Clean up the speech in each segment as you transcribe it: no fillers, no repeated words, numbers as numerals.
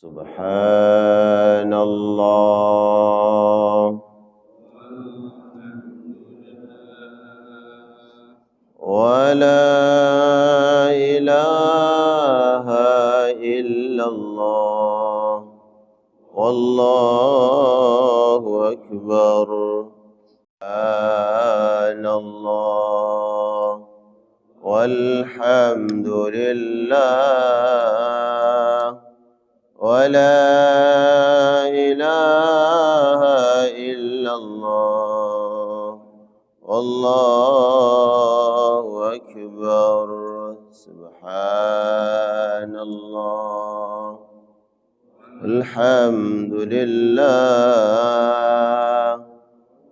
Subhanallah wa la ilaha illallah wallahu akbar. Subhanallah walhamdulillah wa la ilaha illallah wallahu akbar. Subhanallah alhamdulillah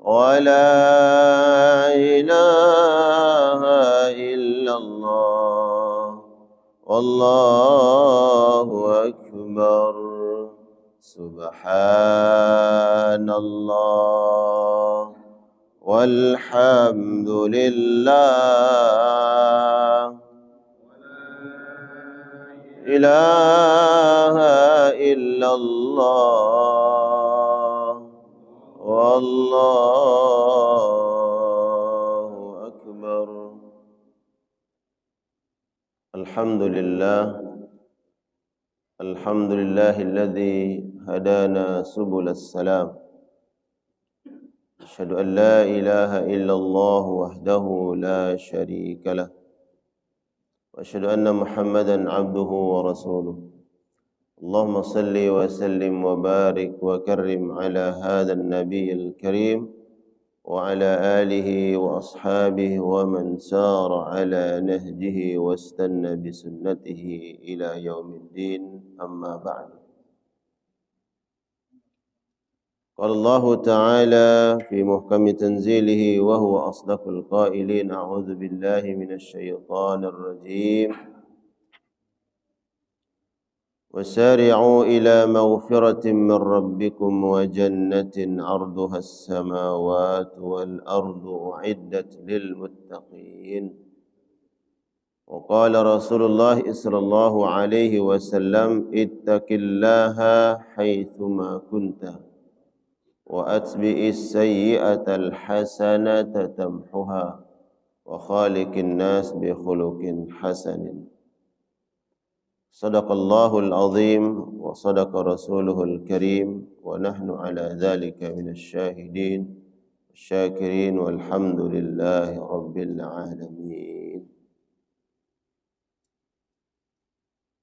wa la ilaha illallah wallahu akbar. Subhanallah walhamdulillah ilaha illallah wallahu akbar. Alhamdulillah alhamdulillahilladzi hadana subulas salam. Asyhadu an la ilaha illallah wahdahu la syarika lah. Wa asyhadu anna Muhammadan abduhu wa rasuluh. Allahumma salli wa sallim wa barik wa karrim ala hadzal nabiyil karim wa ala alihi wa ashabihi wa man sara ala nahjihi wastanna bi sunnatihi ila yaumiddin. Amma ba'du. Qala Allah Ta'ala fi muhkami tanzilihi wa huwa asdaqul qailin. A'udzu billahi minasy syaithanir rajim. Wasari'u ila maghfiratin min rabbikum wa jannatin 'arduha as-samawati wal ardu u'iddat lil muttaqin. Wa qala Rasulullah sallallahu alaihi wasallam ittaqillaha haitsu ma kunta wa atbi'is sayyi'atal hasanata tamhuha wa khaliqin nas bi khuluqin hasanin. Sadaqallahul azim wa sadaqa rasuluhul karim wa nahnu ala dhalika minasy syahidin wasyakirin walhamdulillahi rabbil alamin.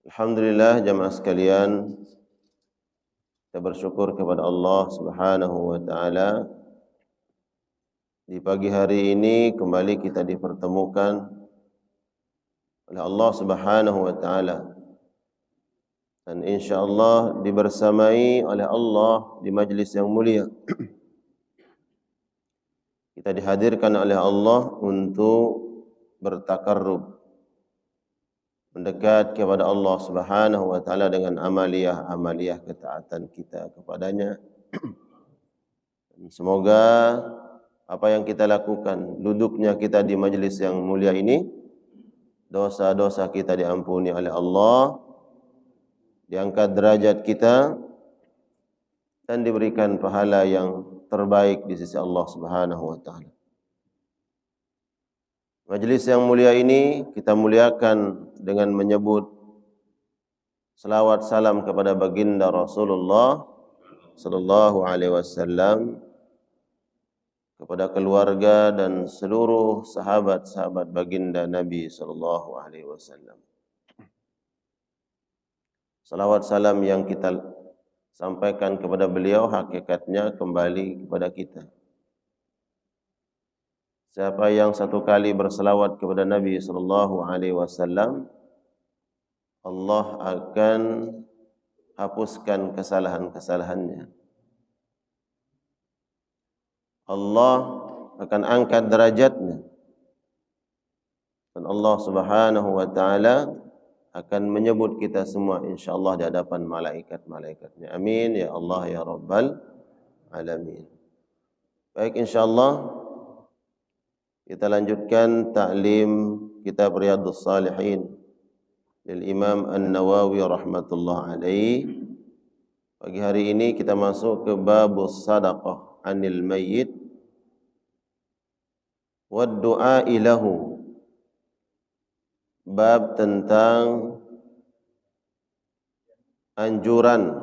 Alhamdulillah jamaah sekalian, kita bersyukur kepada Allah Subhanahu wa taala. Di pagi hari ini kembali kita dipertemukan oleh Allah Subhanahu wa taala, dan insyaallah dibersamai oleh Allah di majlis yang mulia. Kita dihadirkan oleh Allah untuk bertakarrub, mendekat kepada Allah Subhanahu wa taala dengan amaliyah ketaatan kita kepadanya. Semoga apa yang kita lakukan, duduknya kita di majlis yang mulia ini, dosa-dosa kita diampuni oleh Allah, diangkat derajat kita, dan diberikan pahala yang terbaik di sisi Allah Subhanahu wa taala. Majlis yang mulia ini kita muliakan dengan menyebut selawat salam kepada baginda Rasulullah sallallahu alaihi wasallam, kepada keluarga dan seluruh sahabat-sahabat baginda Nabi sallallahu alaihi wasallam. Salawat salam yang kita sampaikan kepada beliau hakikatnya kembali kepada kita. Siapa yang satu kali berselawat kepada Nabi sallallahu alaihi wasallam, Allah akan hapuskan kesalahan-kesalahannya. Allah akan angkat derajatnya. Dan Allah Subhanahu wa taala akan menyebut kita semua insyaallah di hadapan malaikat-malaikatnya. Amin ya Allah ya Rabbal alamin. Baik, insyaallah kita lanjutkan ta'lim kitab Riyadhus Shalihin lil Imam An-Nawawi rahmatullah alaih Pagi hari ini kita masuk ke babus sadaqah anil mayyit wad du'a ilahu. Bab tentang anjuran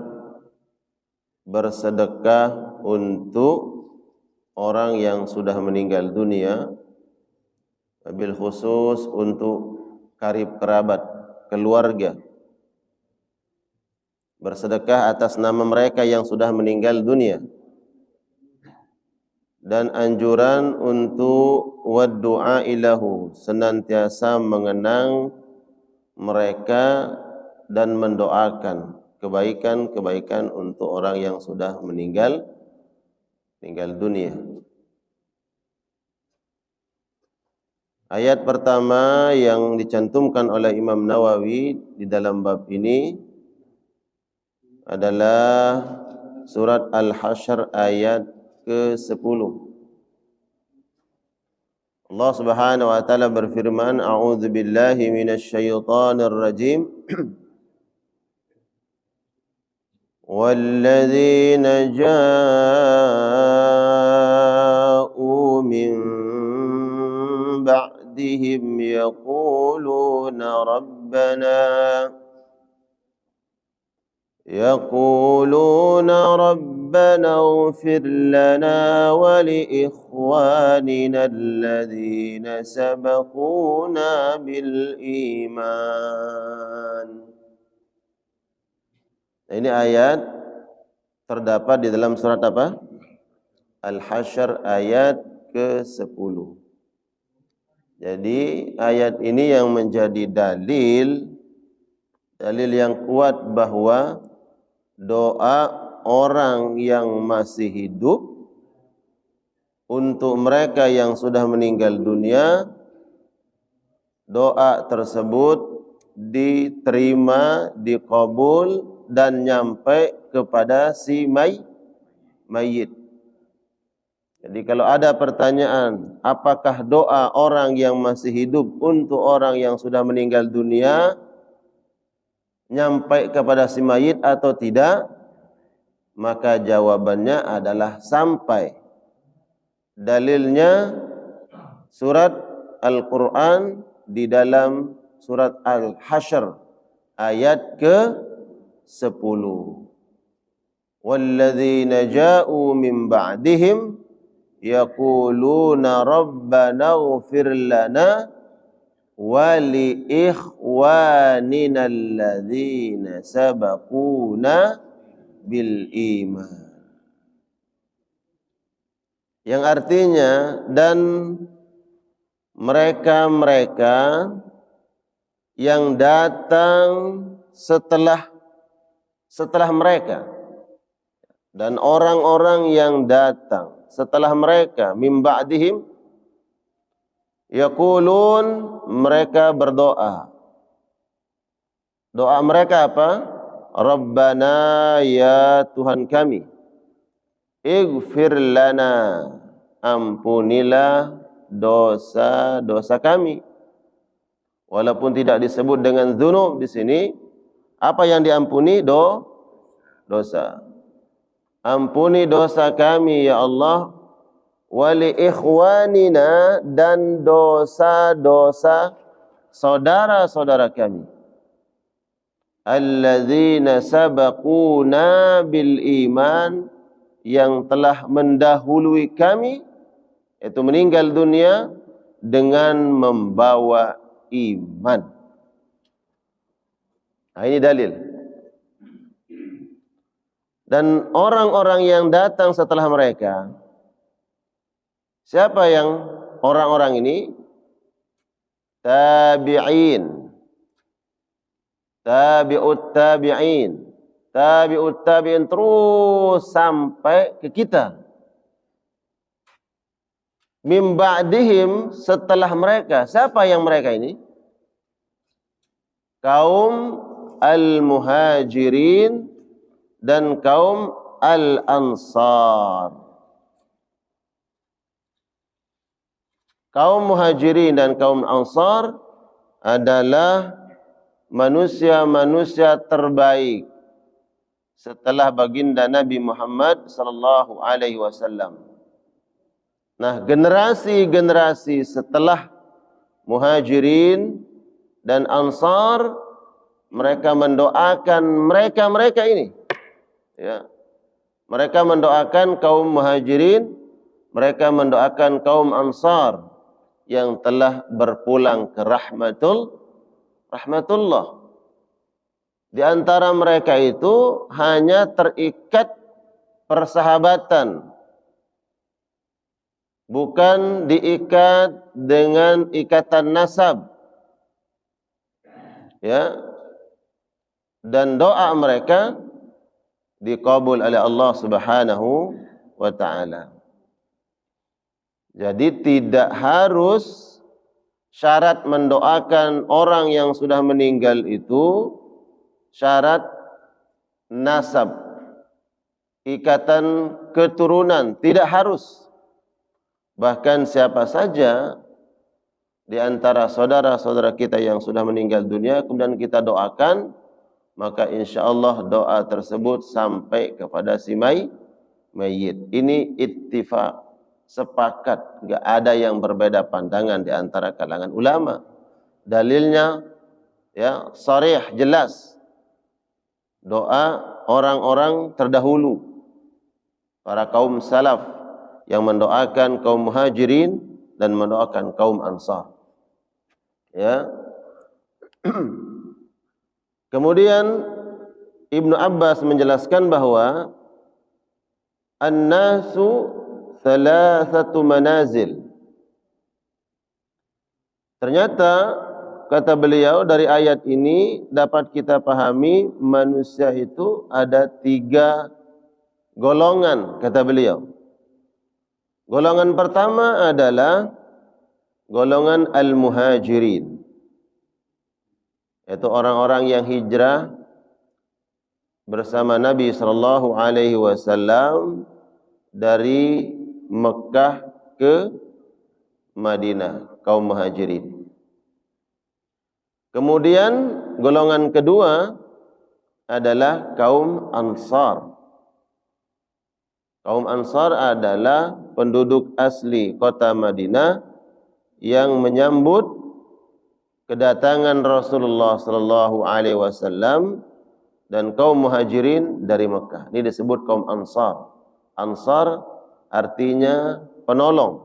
bersedekah untuk orang yang sudah meninggal dunia, wabil khusus untuk karib kerabat, keluarga. Bersedekah atas nama mereka yang sudah meninggal dunia. Dan anjuran untuk wad du'a ilahu, senantiasa mengenang mereka dan mendoakan kebaikan-kebaikan untuk orang yang sudah meninggal dunia. Ayat pertama yang dicantumkan oleh Imam Nawawi di dalam bab ini adalah surat Al-Hasyr ayat ke-10. Allah Subhanahu wa taala berfirman, A'udzu billahi minasy syaithanir rajim. Walladzina ja'u min ba'dihim yaquluna ربنا اغفر لنا ولإخواننا الذين سبقونا بالإيمان. Ini ayat terdapat di dalam surat apa? Al-Hasyr ayat ke-10. Jadi ayat ini yang menjadi dalil yang kuat bahwa doa orang yang masih hidup untuk mereka yang sudah meninggal dunia, doa tersebut diterima, dikabul dan nyampe kepada si mayit. Jadi kalau ada pertanyaan, apakah doa orang yang masih hidup untuk orang yang sudah meninggal dunia nyampe kepada si mayit atau tidak? Maka jawabannya adalah sampai. Dalilnya surat Al-Quran di dalam surat Al-Hasyr ayat ke-10. Walladzina ja'u min ba'dihim yaquluna rabbana ighfir lana wa li ikhwanina alladzina sabaquna bil iman. Yang artinya, dan mereka-mereka yang datang setelah mereka, dan orang-orang yang datang setelah mereka, min ba'dihim, yaqulun, mereka berdoa. Doa mereka apa? Rabbana, ya Tuhan kami, ighfir lana, ampunilah dosa-dosa kami. Walaupun tidak disebut dengan dzunub di sini, apa yang diampuni? Dosa. Ampuni dosa kami ya Allah, wali ikhwanina, dan dosa-dosa saudara-saudara kami, alladzina sabaquna bil iman, yang telah mendahului kami, yaitu meninggal dunia dengan membawa iman. Nah, ini dalil. Dan orang-orang yang datang setelah mereka, siapa yang orang-orang ini? Tabi'in, tabi'ut tabi'in, tabi'ut tabi'in, terus sampai ke kita. Min ba'dihim, setelah mereka. Siapa yang mereka ini? Kaum al-muhajirin dan kaum al-ansar. Kaum muhajirin dan kaum ansar adalah manusia-manusia terbaik setelah baginda Nabi Muhammad sallallahu alaihi wasallam. Nah, generasi-generasi setelah Muhajirin dan Ansar, mereka mendoakan mereka ini. Ya. Mereka mendoakan kaum Muhajirin, mereka mendoakan kaum Ansar yang telah berpulang ke rahmatullah. Di antara mereka itu hanya terikat persahabatan, bukan diikat dengan ikatan nasab. Ya. Dan doa mereka dikabul oleh Allah Subhanahu wa taala. Jadi tidak harus syarat mendoakan orang yang sudah meninggal itu syarat nasab, ikatan keturunan, tidak harus. Bahkan siapa saja di antara saudara-saudara kita yang sudah meninggal dunia kemudian kita doakan, maka insyaallah doa tersebut sampai kepada si mayit. Ini ittifaq, sepakat, enggak ada yang berbeda pandangan di antara kalangan ulama. Dalilnya ya sharih, jelas. Doa orang-orang terdahulu, para kaum salaf yang mendoakan kaum Muhajirin dan mendoakan kaum Ansar. Ya. Kemudian Ibnu Abbas menjelaskan bahwa an-nasu thalathatu manazil. Ternyata kata beliau dari ayat ini dapat kita pahami manusia itu ada 3 golongan, kata beliau. Golongan pertama adalah golongan al-muhajirin, yaitu orang-orang yang hijrah bersama Nabi sallallahu alaihi wasallam dari Mekah ke Madinah, kaum muhajirin. Kemudian golongan kedua adalah kaum Ansar. Kaum Ansar adalah penduduk asli kota Madinah yang menyambut kedatangan Rasulullah sallallahu alaihi wasallam, dan kaum Muhajirin dari Mekah. Ini disebut kaum Ansar. Ansar artinya penolong,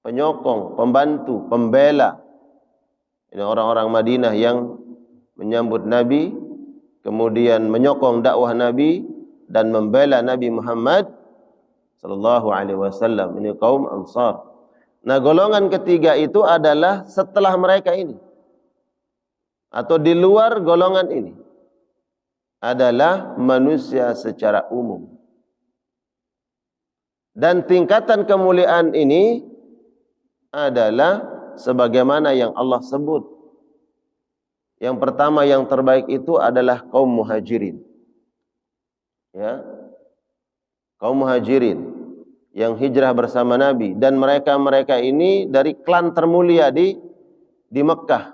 penyokong, pembantu, pembela. Ini orang-orang Madinah yang menyambut Nabi, kemudian menyokong dakwah Nabi dan membela Nabi Muhammad sallallahu alaihi wasallam. Ini kaum Ansar. Nah, golongan ketiga itu adalah setelah mereka ini, atau di luar golongan ini, adalah manusia secara umum. Dan tingkatan kemuliaan ini adalah sebagaimana yang Allah sebut. Yang pertama, yang terbaik itu adalah kaum Muhajirin. Ya, kaum Muhajirin yang hijrah bersama Nabi, dan mereka ini dari klan termulia di Mekah.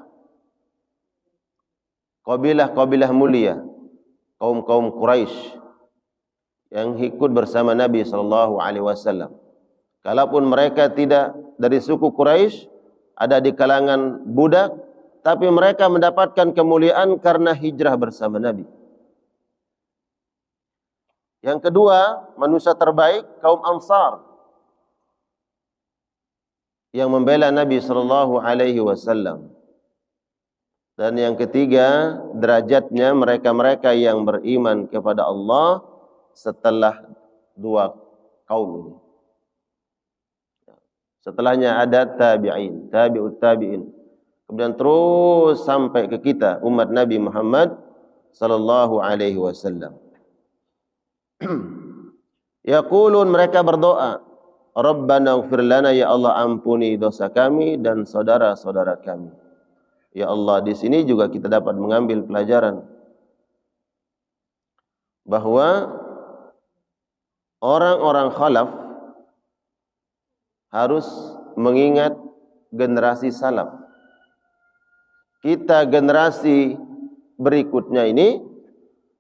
Kabilah mulia, kaum Quraisy yang ikut bersama Nabi sallallahu alaihi wasallam. Kalaupun mereka tidak dari suku Quraisy, ada di kalangan budak, tapi mereka mendapatkan kemuliaan karena hijrah bersama Nabi. Yang kedua, manusia terbaik kaum Ansar yang membela Nabi sallallahu alaihi wasallam. Dan yang ketiga, derajatnya mereka-mereka yang beriman kepada Allah setelah 2 kaum ini. Setelahnya ada tabi'in, tabi'ut tabi'in. Kemudian terus sampai ke kita, umat Nabi Muhammad sallallahu alaihi wasallam. Yaqulun, mereka berdoa, Rabbana ighfir lana, ya Allah ampuni dosa kami dan saudara-saudara kami. Ya Allah, di sini juga kita dapat mengambil pelajaran bahwa orang-orang khalaf harus mengingat generasi salaf. Kita generasi berikutnya ini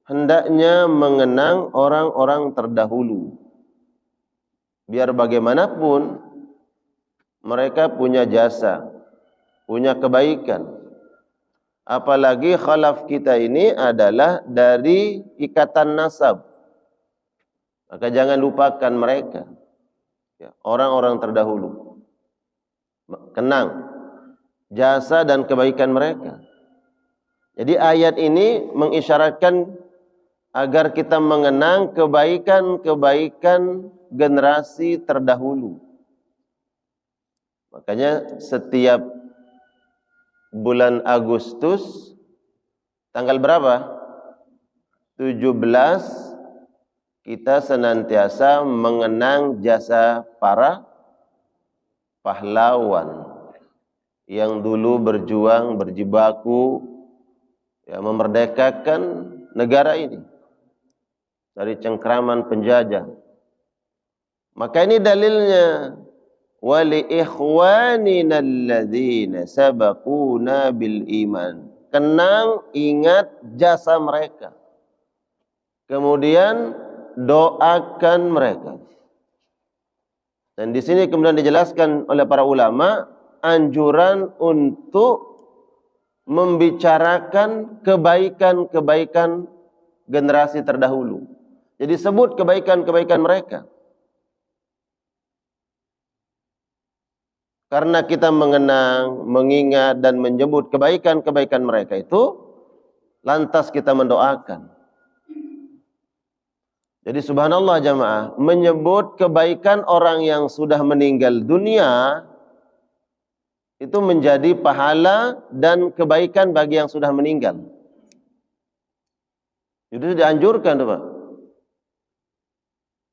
hendaknya mengenang orang-orang terdahulu. Biar bagaimanapun mereka punya jasa, punya kebaikan. Apalagi khalaf kita ini adalah dari ikatan nasab. Maka jangan lupakan mereka, orang-orang terdahulu. Kenang jasa dan kebaikan mereka. Jadi ayat ini mengisyaratkan agar kita mengenang kebaikan-kebaikan generasi terdahulu. Makanya setiap bulan Agustus tanggal berapa? 17 kita senantiasa mengenang jasa para pahlawan yang dulu berjuang, berjibaku, memerdekakan negara ini dari cengkraman penjajah. Maka ini dalilnya, wali ikhwanina alladzina sabaquna bil iman. Kenang, ingat jasa mereka. Kemudian doakan mereka. Dan di sini kemudian dijelaskan oleh para ulama anjuran untuk membicarakan kebaikan-kebaikan generasi terdahulu. Jadi sebut kebaikan-kebaikan mereka. Karena kita mengenang, mengingat dan menyebut kebaikan-kebaikan mereka itu, lantas kita mendoakan. Jadi subhanallah jamaah, menyebut kebaikan orang yang sudah meninggal dunia itu menjadi pahala dan kebaikan bagi yang sudah meninggal. Itu dianjurkan tuh Pak.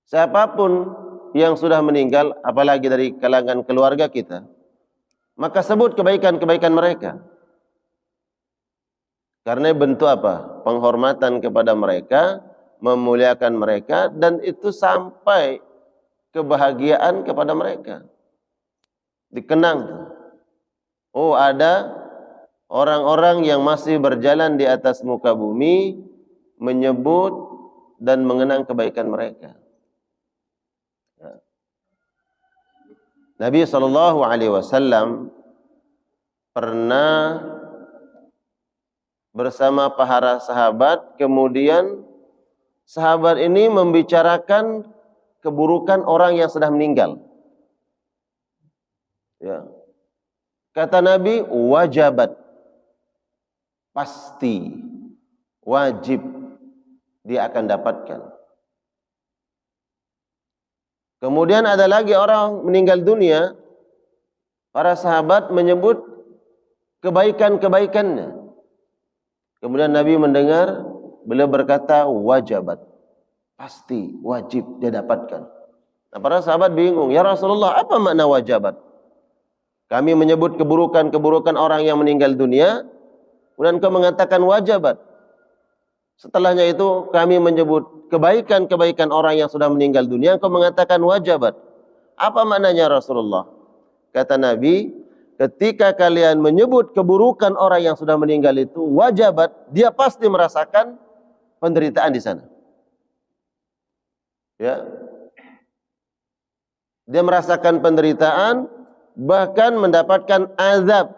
Siapapun yang sudah meninggal, apalagi dari kalangan keluarga kita, maka sebut kebaikan-kebaikan mereka. Karena bentuk apa? Penghormatan kepada mereka, memuliakan mereka, dan itu sampai kebahagiaan kepada mereka. Dikenang. Oh, ada orang-orang yang masih berjalan di atas muka bumi menyebut dan mengenang kebaikan mereka. Nabi SAW pernah bersama para sahabat, kemudian sahabat ini membicarakan keburukan orang yang sudah meninggal. Ya. Kata Nabi, wajabat, pasti, wajib dia akan dapatkan. Kemudian ada lagi orang meninggal dunia, para sahabat menyebut kebaikan-kebaikannya. Kemudian Nabi mendengar, beliau berkata, wajabat, pasti, wajib dia dapatkan. Nah, para sahabat bingung, ya Rasulullah, apa makna wajabat? Kami menyebut keburukan-keburukan orang yang meninggal dunia, kemudian kau mengatakan wajabat. Setelahnya itu kami menyebut kebaikan-kebaikan orang yang sudah meninggal dunia, kau mengatakan wajabat. Apa maknanya Rasulullah? Kata Nabi, ketika kalian menyebut keburukan orang yang sudah meninggal itu wajabat, dia pasti merasakan penderitaan di sana. Ya. Dia merasakan penderitaan, bahkan mendapatkan azab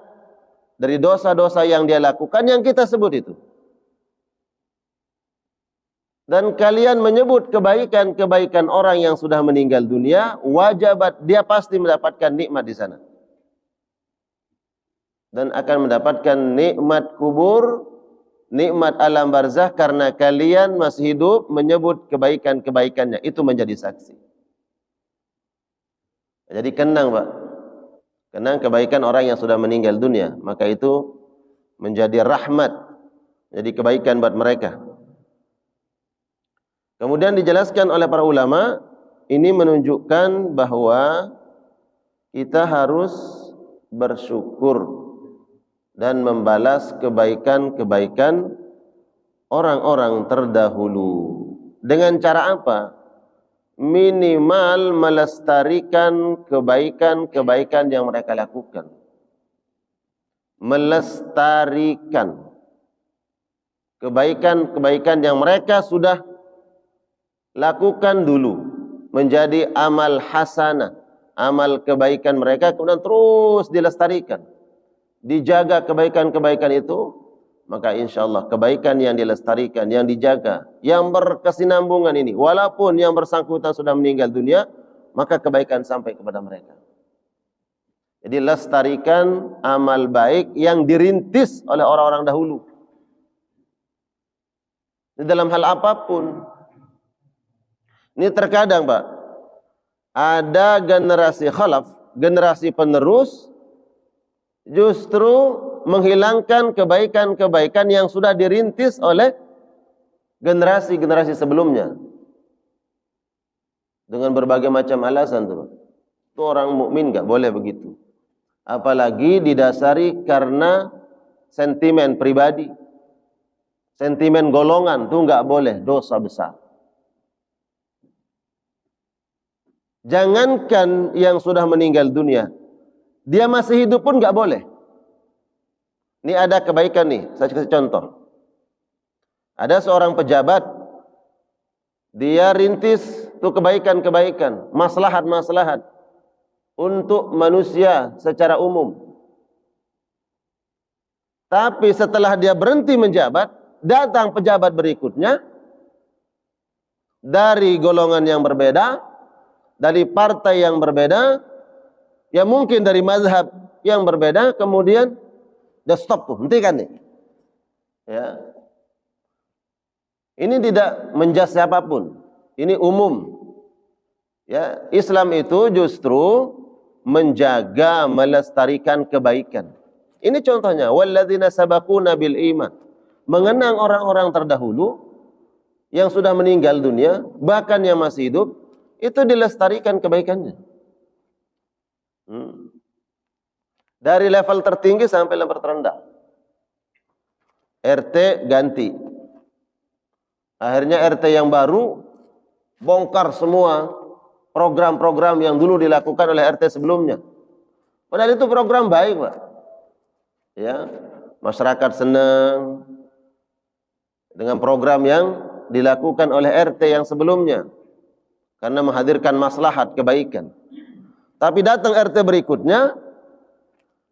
dari dosa-dosa yang dia lakukan yang kita sebut itu. Dan kalian menyebut kebaikan-kebaikan orang yang sudah meninggal dunia, wajabat, dia pasti mendapatkan nikmat di sana. Dan akan mendapatkan nikmat kubur, nikmat alam barzah, karena kalian masih hidup menyebut kebaikan-kebaikannya. Itu menjadi saksi. Jadi kenang Pak, kenang kebaikan orang yang sudah meninggal dunia, maka itu menjadi rahmat, jadi kebaikan buat mereka. Kemudian dijelaskan oleh para ulama, ini menunjukkan bahwa kita harus bersyukur dan membalas kebaikan-kebaikan orang-orang terdahulu. Dengan cara apa? Minimal melestarikan kebaikan-kebaikan yang mereka lakukan. Melestarikan. kebaikan-kebaikan yang mereka sudah lakukan dulu menjadi amal hasanah, amal kebaikan mereka, kemudian terus dilestarikan, dijaga kebaikan-kebaikan itu, maka insya Allah kebaikan yang dilestarikan, yang dijaga, yang berkesinambungan ini, walaupun yang bersangkutan sudah meninggal dunia, maka kebaikan sampai kepada mereka. Jadi lestarikan amal baik yang dirintis oleh orang-orang dahulu. Di dalam hal apapun. Ini terkadang Pak, ada generasi khalaf, generasi penerus, justru menghilangkan kebaikan-kebaikan yang sudah dirintis oleh generasi-generasi sebelumnya. Dengan berbagai macam alasan tuh. Itu orang mukmin enggak boleh begitu. Apalagi didasari karena sentimen pribadi, sentimen golongan, itu enggak boleh, dosa besar. Jangankan yang sudah meninggal dunia, dia masih hidup pun enggak boleh. Ini ada kebaikan nih, saya kasih contoh. Ada seorang pejabat, dia rintis tuh kebaikan-kebaikan, maslahat-maslahat untuk manusia secara umum. Tapi setelah dia berhenti menjabat, datang pejabat berikutnya dari golongan yang berbeda, dari partai yang berbeda, ya mungkin dari mazhab yang berbeda, kemudian dia stop tuh, hentikan nih. Ya. Ini tidak menjas siapapun, ini umum. Ya, Islam itu justru menjaga, melestarikan kebaikan. Ini contohnya, walladzina sabaquna bil iman. Mengenang orang-orang terdahulu yang sudah meninggal dunia, bahkan yang masih hidup, itu dilestarikan kebaikannya. Dari level tertinggi sampai level terendah. RT ganti. Akhirnya RT yang baru bongkar semua program-program yang dulu dilakukan oleh RT sebelumnya. Padahal itu program baik, Pak. Ya, masyarakat senang dengan program yang dilakukan oleh RT yang sebelumnya karena menghadirkan maslahat kebaikan. Tapi datang RT berikutnya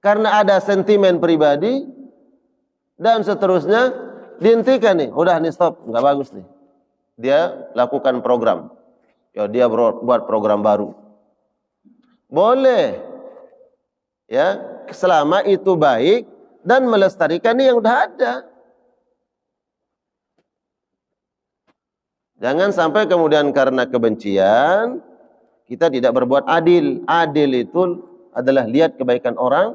karena ada sentimen pribadi dan seterusnya dihentikan nih. Udah nih stop, nggak bagus nih. Dia lakukan program. Ya, dia buat program baru. Boleh. Ya, selama itu baik dan melestarikan yang udah ada. Jangan sampai kemudian karena kebencian kita tidak berbuat adil. Adil itu adalah lihat kebaikan orang,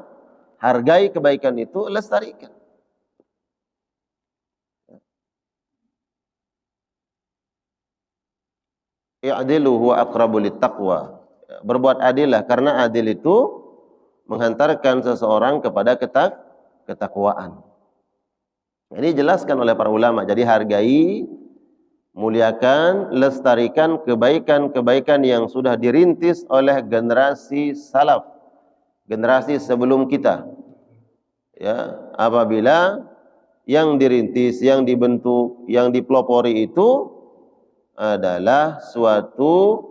hargai kebaikan itu, lestarikan. I'dilu huwa aqrabu littaqwa. Berbuat adillah, karena adil itu menghantarkan seseorang kepada ketakwaan. Ini dijelaskan oleh para ulama. Jadi hargai, muliakan, lestarikan kebaikan-kebaikan yang sudah dirintis oleh generasi salaf, generasi sebelum kita. Ya, apabila yang dirintis, yang dibentuk, yang dipelopori itu adalah suatu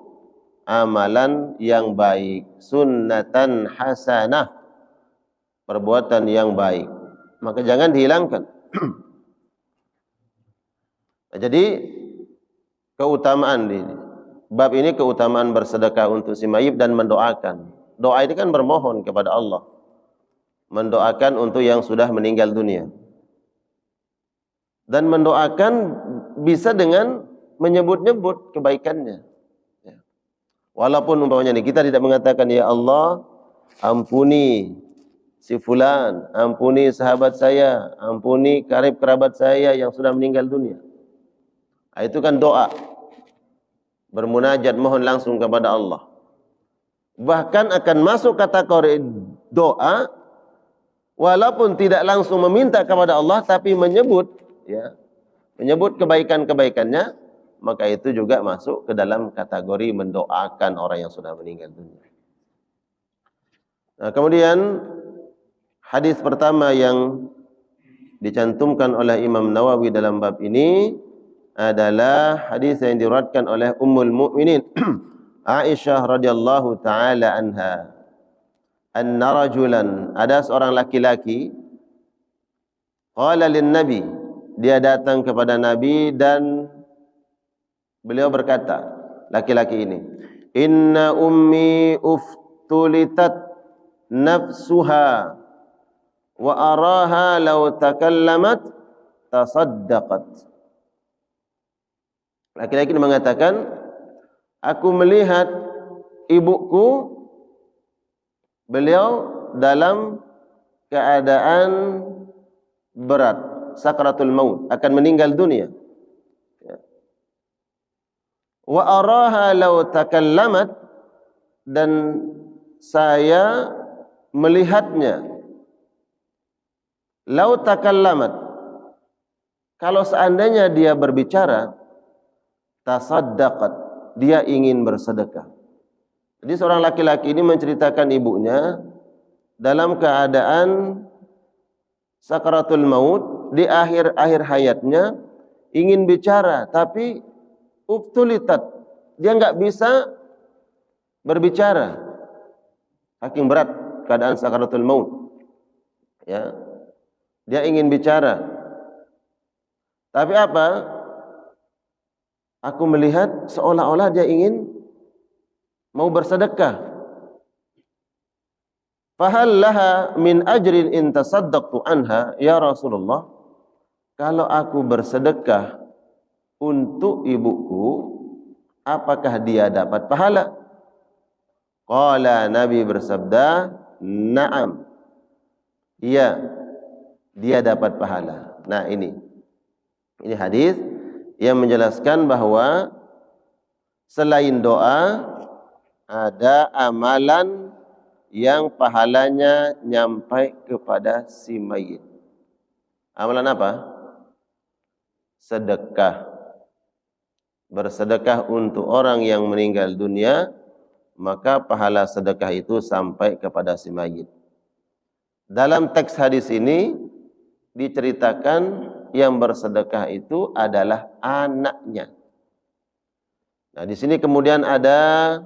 amalan yang baik, sunnatan hasanah, perbuatan yang baik, maka jangan dihilangkan. Jadi keutamaan di bab ini, keutamaan bersedekah untuk si mayit dan mendoakan. Doa ini kan bermohon kepada Allah, mendoakan untuk yang sudah meninggal dunia. Dan mendoakan bisa dengan menyebut-nyebut kebaikannya. Ya. Walaupun umpamanya kita tidak mengatakan, ya Allah, ampuni si fulan, ampuni sahabat saya, ampuni karib kerabat saya yang sudah meninggal dunia. Nah, itu kan doa. Bermunajat, mohon langsung kepada Allah. Bahkan akan masuk kategori doa walaupun tidak langsung meminta kepada Allah, tapi menyebut, ya, menyebut kebaikan-kebaikannya, maka itu juga masuk ke dalam kategori mendoakan orang yang sudah meninggal dunia. Nah, kemudian hadis pertama yang dicantumkan oleh Imam Nawawi dalam bab ini adalah hadis yang diriwayatkan oleh Ummul Mukminin Aisyah radhiyallahu taala anha. Anna rajulan, ada seorang laki-laki, qala lin nabi, dia datang kepada Nabi dan beliau berkata, laki-laki ini, inna ummi uftulitat nafsuha wa araha law takallamat tasaddaqat. Laki-laki ini mengatakan, aku melihat ibuku, beliau dalam keadaan berat, sakratul maut, akan meninggal dunia. Wa araha law takallamat, dan saya melihatnya, law takallamat, kalau seandainya dia berbicara, tasaddaqat, dia ingin bersedekah. Jadi seorang laki-laki ini menceritakan ibunya dalam keadaan sakaratul maut, di akhir-akhir hayatnya ingin bicara, tapi ubtulitat, dia enggak bisa berbicara, saking berat keadaan sakaratul maut. Ya, dia ingin bicara, tapi apa? Aku melihat seolah-olah dia ingin mau bersedekah. Fahal laha min ajrin in tasaddaqtu anha ya Rasulullah? Kalau aku bersedekah untuk ibuku, apakah dia dapat pahala? Qala, Nabi bersabda, na'am. Iya, dia dapat pahala. Nah, ini hadis yang menjelaskan bahwa selain doa ada amalan yang pahalanya nyampai kepada si mayit. Amalan apa? Sedekah. Bersedekah untuk orang yang meninggal dunia, maka pahala sedekah itu sampai kepada si mayit. Dalam teks hadis ini diceritakan yang bersedekah itu adalah anaknya. Nah, di sini kemudian ada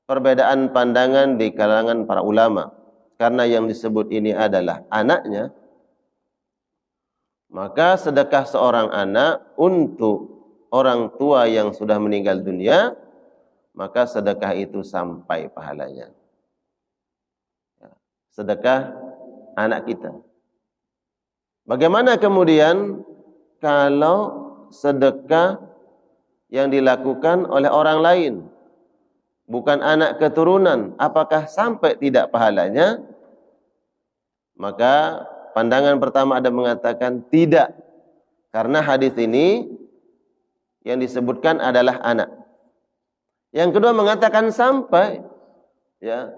perbedaan pandangan di kalangan para ulama. Karena yang disebut ini adalah anaknya, maka sedekah seorang anak untuk orang tua yang sudah meninggal dunia, maka sedekah itu sampai pahalanya. Sedekah anak kita. Bagaimana kemudian kalau sedekah yang dilakukan oleh orang lain, bukan anak keturunan, apakah sampai tidak pahalanya? Maka pandangan pertama ada mengatakan tidak, karena hadis ini yang disebutkan adalah anak. Yang kedua mengatakan sampai, ya,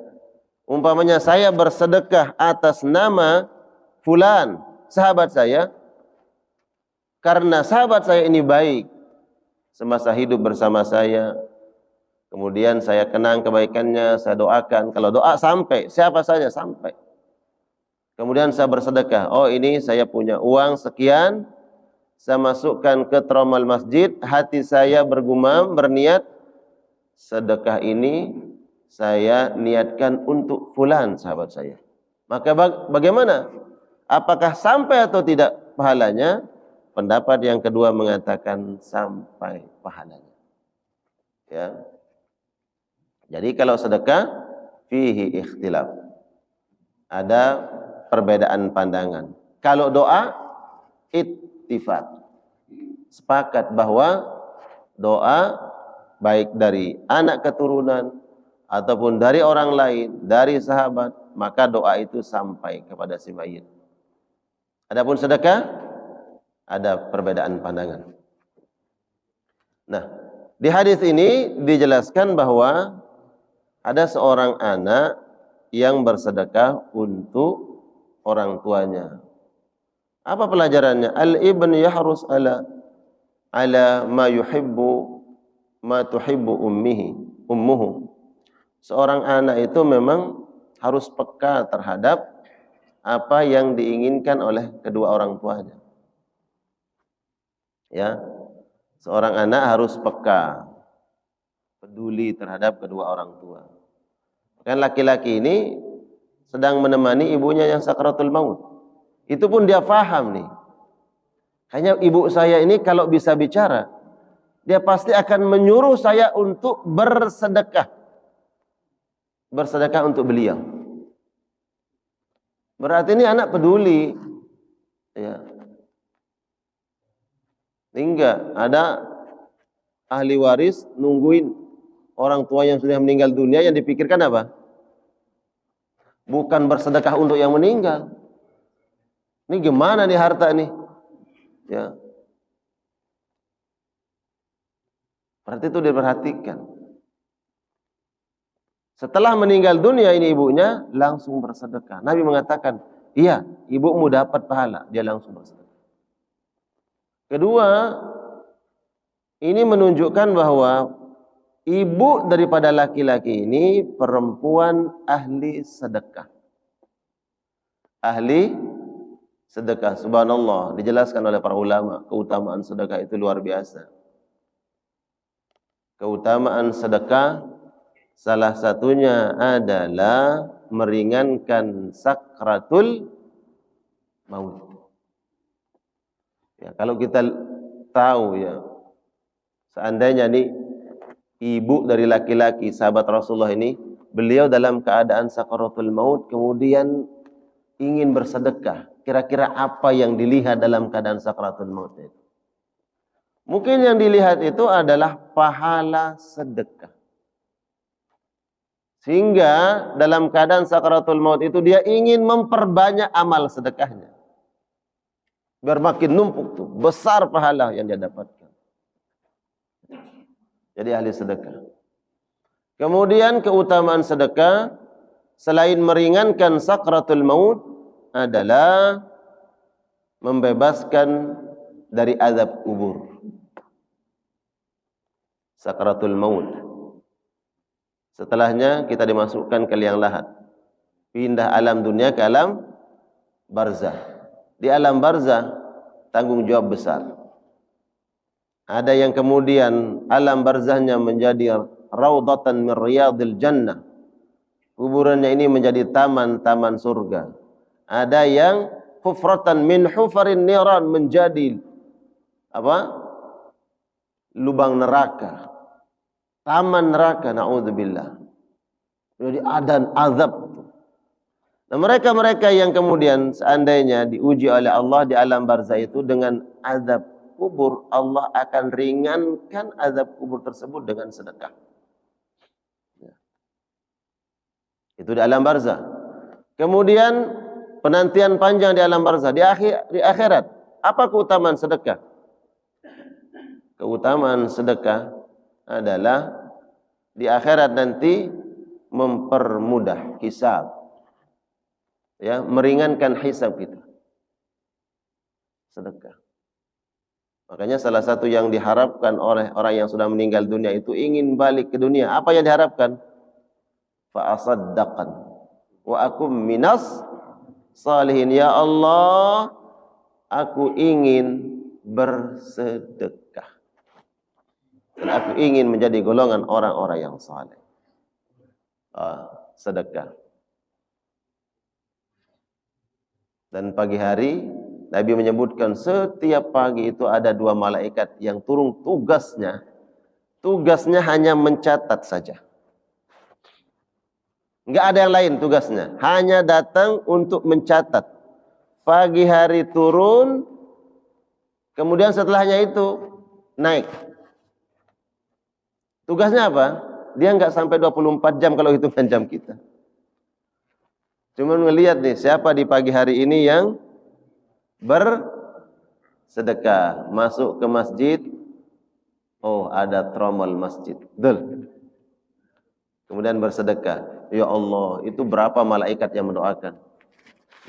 umpamanya saya bersedekah atas nama fulan, sahabat saya, karena sahabat saya ini baik semasa hidup bersama saya, kemudian saya kenang kebaikannya, saya doakan, kalau doa sampai, siapa saja sampai. Kemudian saya bersedekah, oh ini saya punya uang sekian, saya masukkan ke trommel masjid, hati saya bergumam, berniat, sedekah ini saya niatkan untuk fulan sahabat saya. Maka bagaimana? Apakah sampai atau tidak pahalanya? Pendapat yang kedua mengatakan sampai pahalanya. Ya. Jadi kalau sedekah fihi ikhtilaf, ada perbedaan pandangan. Kalau doa ittifaq, sepakat bahwa doa baik dari anak keturunan ataupun dari orang lain, dari sahabat, maka doa itu sampai kepada si mayit. Adapun sedekah ada perbedaan pandangan. Nah, di hadis ini dijelaskan bahwa ada seorang anak yang bersedekah untuk orang tuanya. Apa pelajarannya? Al-ibn yahrus ala ma yuhibbu ma tuhibbu ummuhu. Seorang anak itu memang harus peka terhadap apa yang diinginkan oleh kedua orang tuanya. Ya, seorang anak harus peka, peduli terhadap kedua orang tua. Kan laki-laki ini sedang menemani ibunya yang sakaratul maut. Itu pun dia faham nih. Hanya ibu saya ini kalau bisa bicara, dia pasti akan menyuruh saya untuk bersedekah. Bersedekah untuk beliau. Berarti ini anak peduli. Ya. Hingga ada ahli waris nungguin orang tua yang sudah meninggal dunia, yang dipikirkan apa? Bukan bersedekah untuk yang meninggal. Ini gimana nih harta nih? Ya. Berarti itu diperhatikan. Setelah meninggal dunia ini ibunya langsung bersedekah. Nabi mengatakan, iya, ibumu dapat pahala. Dia langsung bersedekah. Kedua, ini menunjukkan bahwa ibu daripada laki-laki ini perempuan ahli sedekah. Ahli sedekah. Subhanallah, dijelaskan oleh para ulama, keutamaan sedekah itu luar biasa. Keutamaan sedekah salah satunya adalah meringankan sakratul maut. Ya, kalau kita tahu ya, seandainya nih ibu dari laki-laki sahabat Rasulullah ini, beliau dalam keadaan sakaratul maut kemudian ingin bersedekah, kira-kira apa yang dilihat dalam keadaan sakaratul maut itu? Mungkin yang dilihat itu adalah pahala sedekah. Sehingga dalam keadaan sakaratul maut itu dia ingin memperbanyak amal sedekahnya. Biar makin numpuk tuh, besar pahala yang dia dapatkan. Jadi ahli sedekah. Kemudian keutamaan sedekah selain meringankan sakratul maut adalah membebaskan dari azab kubur. Sakratul maut. Setelahnya kita dimasukkan ke liang lahat. Pindah alam dunia ke alam barzah. Di alam barzah tanggung jawab besar. Ada yang kemudian alam barzahnya menjadi raudhatan min riyadil jannah. Kuburannya ini menjadi taman-taman surga. Ada yang hufratan min hufarin niran, menjadi apa? Lubang neraka. Taman neraka, naudzubillah. Jadi adan azab. Nah, mereka-mereka yang kemudian seandainya diuji oleh Allah di alam barzah itu dengan azab kubur, Allah akan ringankan azab kubur tersebut dengan sedekah. Ya. Itu di alam barzah. Kemudian penantian panjang di alam barzah, di akhirat. Apa keutamaan sedekah? Keutamaan sedekah adalah di akhirat nanti mempermudah hisab. Ya, meringankan hisab kita. Sedekah. Makanya salah satu yang diharapkan oleh orang yang sudah meninggal dunia itu ingin balik ke dunia. Apa yang diharapkan? Fa asaddaqan wa akum minas salihin. Ya Allah, aku ingin bersedekah. Dan aku ingin menjadi golongan orang-orang yang saleh. Sedekah. Dan pagi hari Nabi menyebutkan setiap pagi itu ada 2 malaikat yang turun tugasnya hanya mencatat saja. Enggak ada yang lain tugasnya, hanya datang untuk mencatat. Pagi hari turun, kemudian setelahnya itu naik. Tugasnya apa? Dia enggak sampai 24 jam kalau hitungan jam kita. Cuma ngelihat nih, siapa di pagi hari ini yang bersedekah, masuk ke masjid, oh ada tromol masjid, betul. Kemudian bersedekah, ya Allah, itu berapa malaikat yang mendoakan.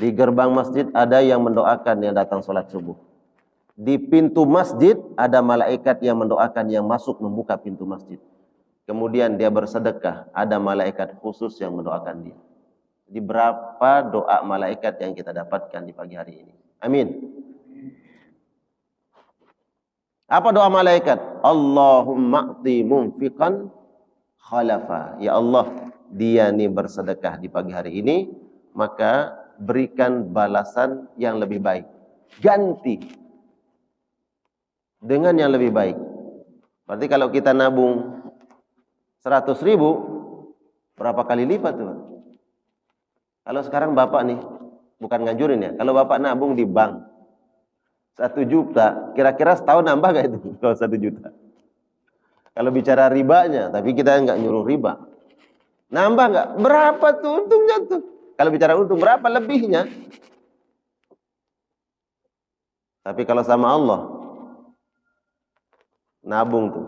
Di gerbang masjid ada yang mendoakan yang datang sholat subuh. Di pintu masjid ada malaikat yang mendoakan yang masuk membuka pintu masjid. Kemudian dia bersedekah, ada malaikat khusus yang mendoakan dia. Di berapa doa malaikat yang kita dapatkan di pagi hari ini. Amin. Apa doa malaikat? Allahumma a'ti munfiqan khalafa. Ya Allah, dia nih bersedekah di pagi hari ini, maka berikan balasan yang lebih baik. Ganti dengan yang lebih baik. Berarti kalau kita nabung 100.000, berapa kali lipat tuh? Kalau sekarang Bapak nih, bukan nganjurin ya, kalau Bapak nabung di bank 1 juta, kira-kira setahun nambah gak itu kalau 1 juta? Kalau bicara ribanya, tapi kita nggak nyuruh riba. Nambah nggak? Berapa tuh untungnya tuh? Kalau bicara untung, berapa lebihnya? Tapi kalau sama Allah, nabung tuh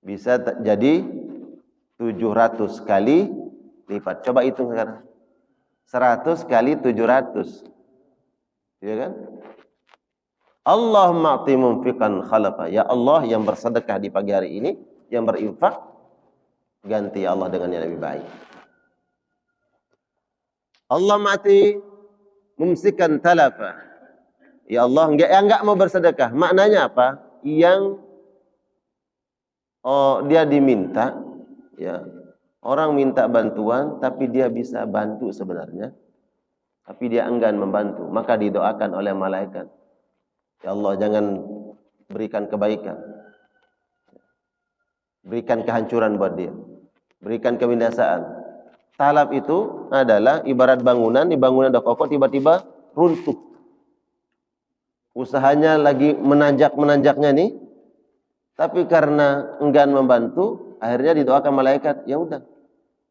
bisa jadi 700 kali lipat. Coba hitung sekarang. 100 kali 700. Iya kan? Allahumma a'ti munfiqan khalafa. Ya Allah yang bersedekah di pagi hari ini, yang berinfak, ganti Allah dengan yang lebih baik. Allahumma a'ti mumsikan talafa. Ya Allah, enggak mau bersedekah. Maknanya apa? Yang dia diminta, ya. Orang minta bantuan tapi dia bisa bantu sebenarnya. Tapi dia enggan membantu, maka didoakan oleh malaikat. Ya Allah, jangan berikan kebaikan. Berikan kehancuran buat dia. Berikan kebinasaan. Talab itu adalah ibarat bangunan, di bangunan udah kokoh, tiba-tiba runtuh. Usahanya lagi menanjaknya nih, tapi karena enggan membantu, akhirnya didoakan malaikat, ya udah,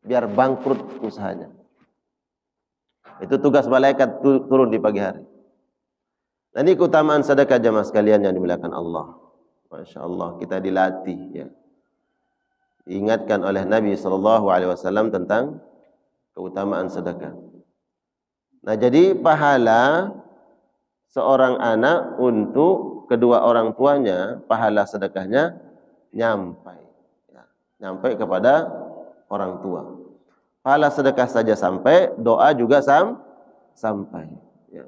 biar bangkrut usahanya. Itu tugas malaikat turun di pagi hari. Dan ini keutamaan sedekah jamaah sekalian yang dimuliakan Allah. Masya Allah, kita dilatih, ya. Diingatkan oleh Nabi SAW tentang keutamaan sedekah. Nah, jadi pahala seorang anak untuk kedua orang tuanya, pahala sedekahnya nyampai, ya, nyampai kepada orang tua. Pahala sedekah saja sampai, doa juga sampai. Ya.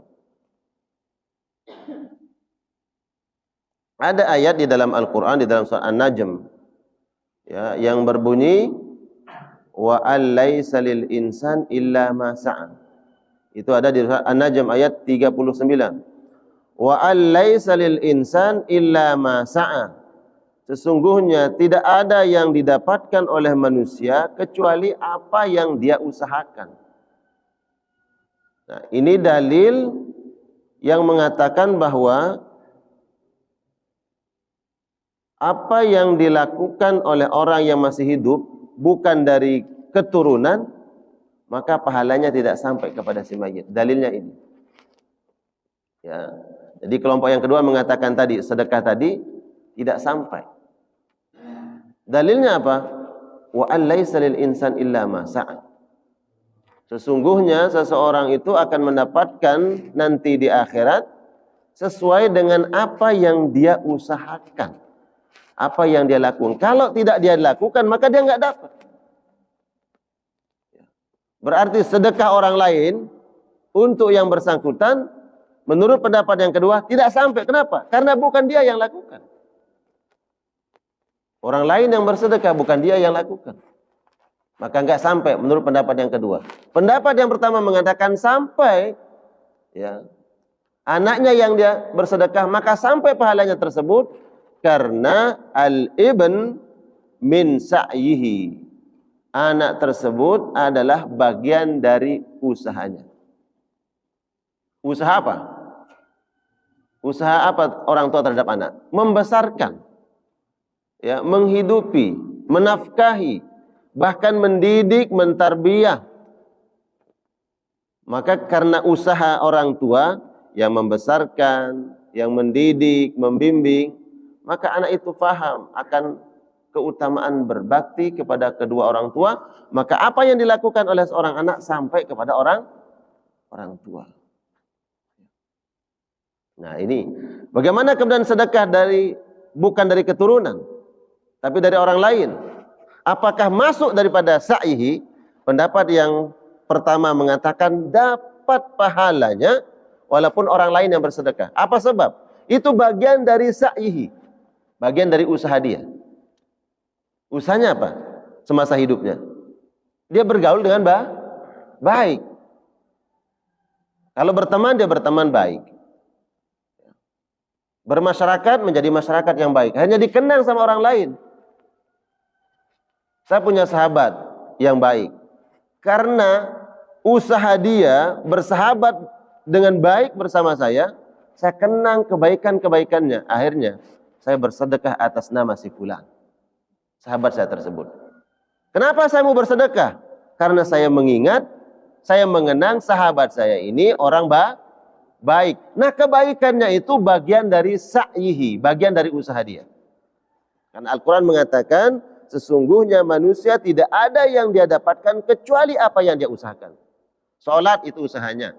Ada ayat di dalam Al-Quran, di dalam surah An-Najm, ya, yang berbunyi wa allaisa lil insan illa ma sa'a. Itu ada di surah An-Najm ayat 39. Wa allaisa lil insan illa ma sa'a. Sesungguhnya tidak ada yang didapatkan oleh manusia kecuali apa yang dia usahakan. Nah, ini dalil yang mengatakan bahwa apa yang dilakukan oleh orang yang masih hidup bukan dari keturunan, maka pahalanya tidak sampai kepada si mayit. Dalilnya ini. Ya. Jadi kelompok yang kedua mengatakan tadi, sedekah tadi tidak sampai. Dalilnya apa? Wa allaisa lil insan illa ma sa'a. Sesungguhnya seseorang itu akan mendapatkan nanti di akhirat sesuai dengan apa yang dia usahakan. Apa yang dia lakukan. Kalau tidak dia lakukan, maka dia nggak dapat. Berarti sedekah orang lain untuk yang bersangkutan, menurut pendapat yang kedua, tidak sampai. Kenapa? Karena bukan dia yang lakukan. Orang lain yang bersedekah, bukan dia yang lakukan. Maka nggak sampai menurut pendapat yang kedua. Pendapat yang pertama mengatakan sampai, ya, anaknya yang dia bersedekah, maka sampai pahalanya tersebut, karena al-ibn min sa'yihi. Anak tersebut adalah bagian dari usahanya. Usaha apa? Usaha apa orang tua terhadap anak? Membesarkan, ya, menghidupi, menafkahi, bahkan mendidik, mentarbiyah. Maka karena usaha orang tua yang membesarkan, yang mendidik, membimbing, maka anak itu faham akan keutamaan berbakti kepada kedua orang tua. Maka apa yang dilakukan oleh seorang anak sampai kepada orang tua. Nah, ini bagaimana kemudian sedekah bukan dari keturunan, tapi dari orang lain. Apakah masuk daripada sa'ihi? Pendapat yang pertama mengatakan dapat pahalanya walaupun orang lain yang bersedekah. Apa sebab? Itu bagian dari sa'ihi, bagian dari usaha dia. Usahanya apa? Semasa hidupnya dia bergaul dengan baik. Kalau berteman, dia berteman baik. Bermasyarakat menjadi masyarakat yang baik. Hanya dikenang sama orang lain. Saya punya sahabat yang baik. Karena usaha dia bersahabat dengan baik bersama saya kenang kebaikan-kebaikannya. Akhirnya saya bersedekah atas nama si fulan, sahabat saya tersebut. Kenapa saya mau bersedekah? Karena saya mengingat, saya mengenang sahabat saya ini orang baik. Nah, kebaikannya itu bagian dari sa'ihi, bagian dari usaha dia. Karena Al-Quran mengatakan, sesungguhnya manusia tidak ada yang dia dapatkan kecuali apa yang dia usahakan. Salat itu usahanya,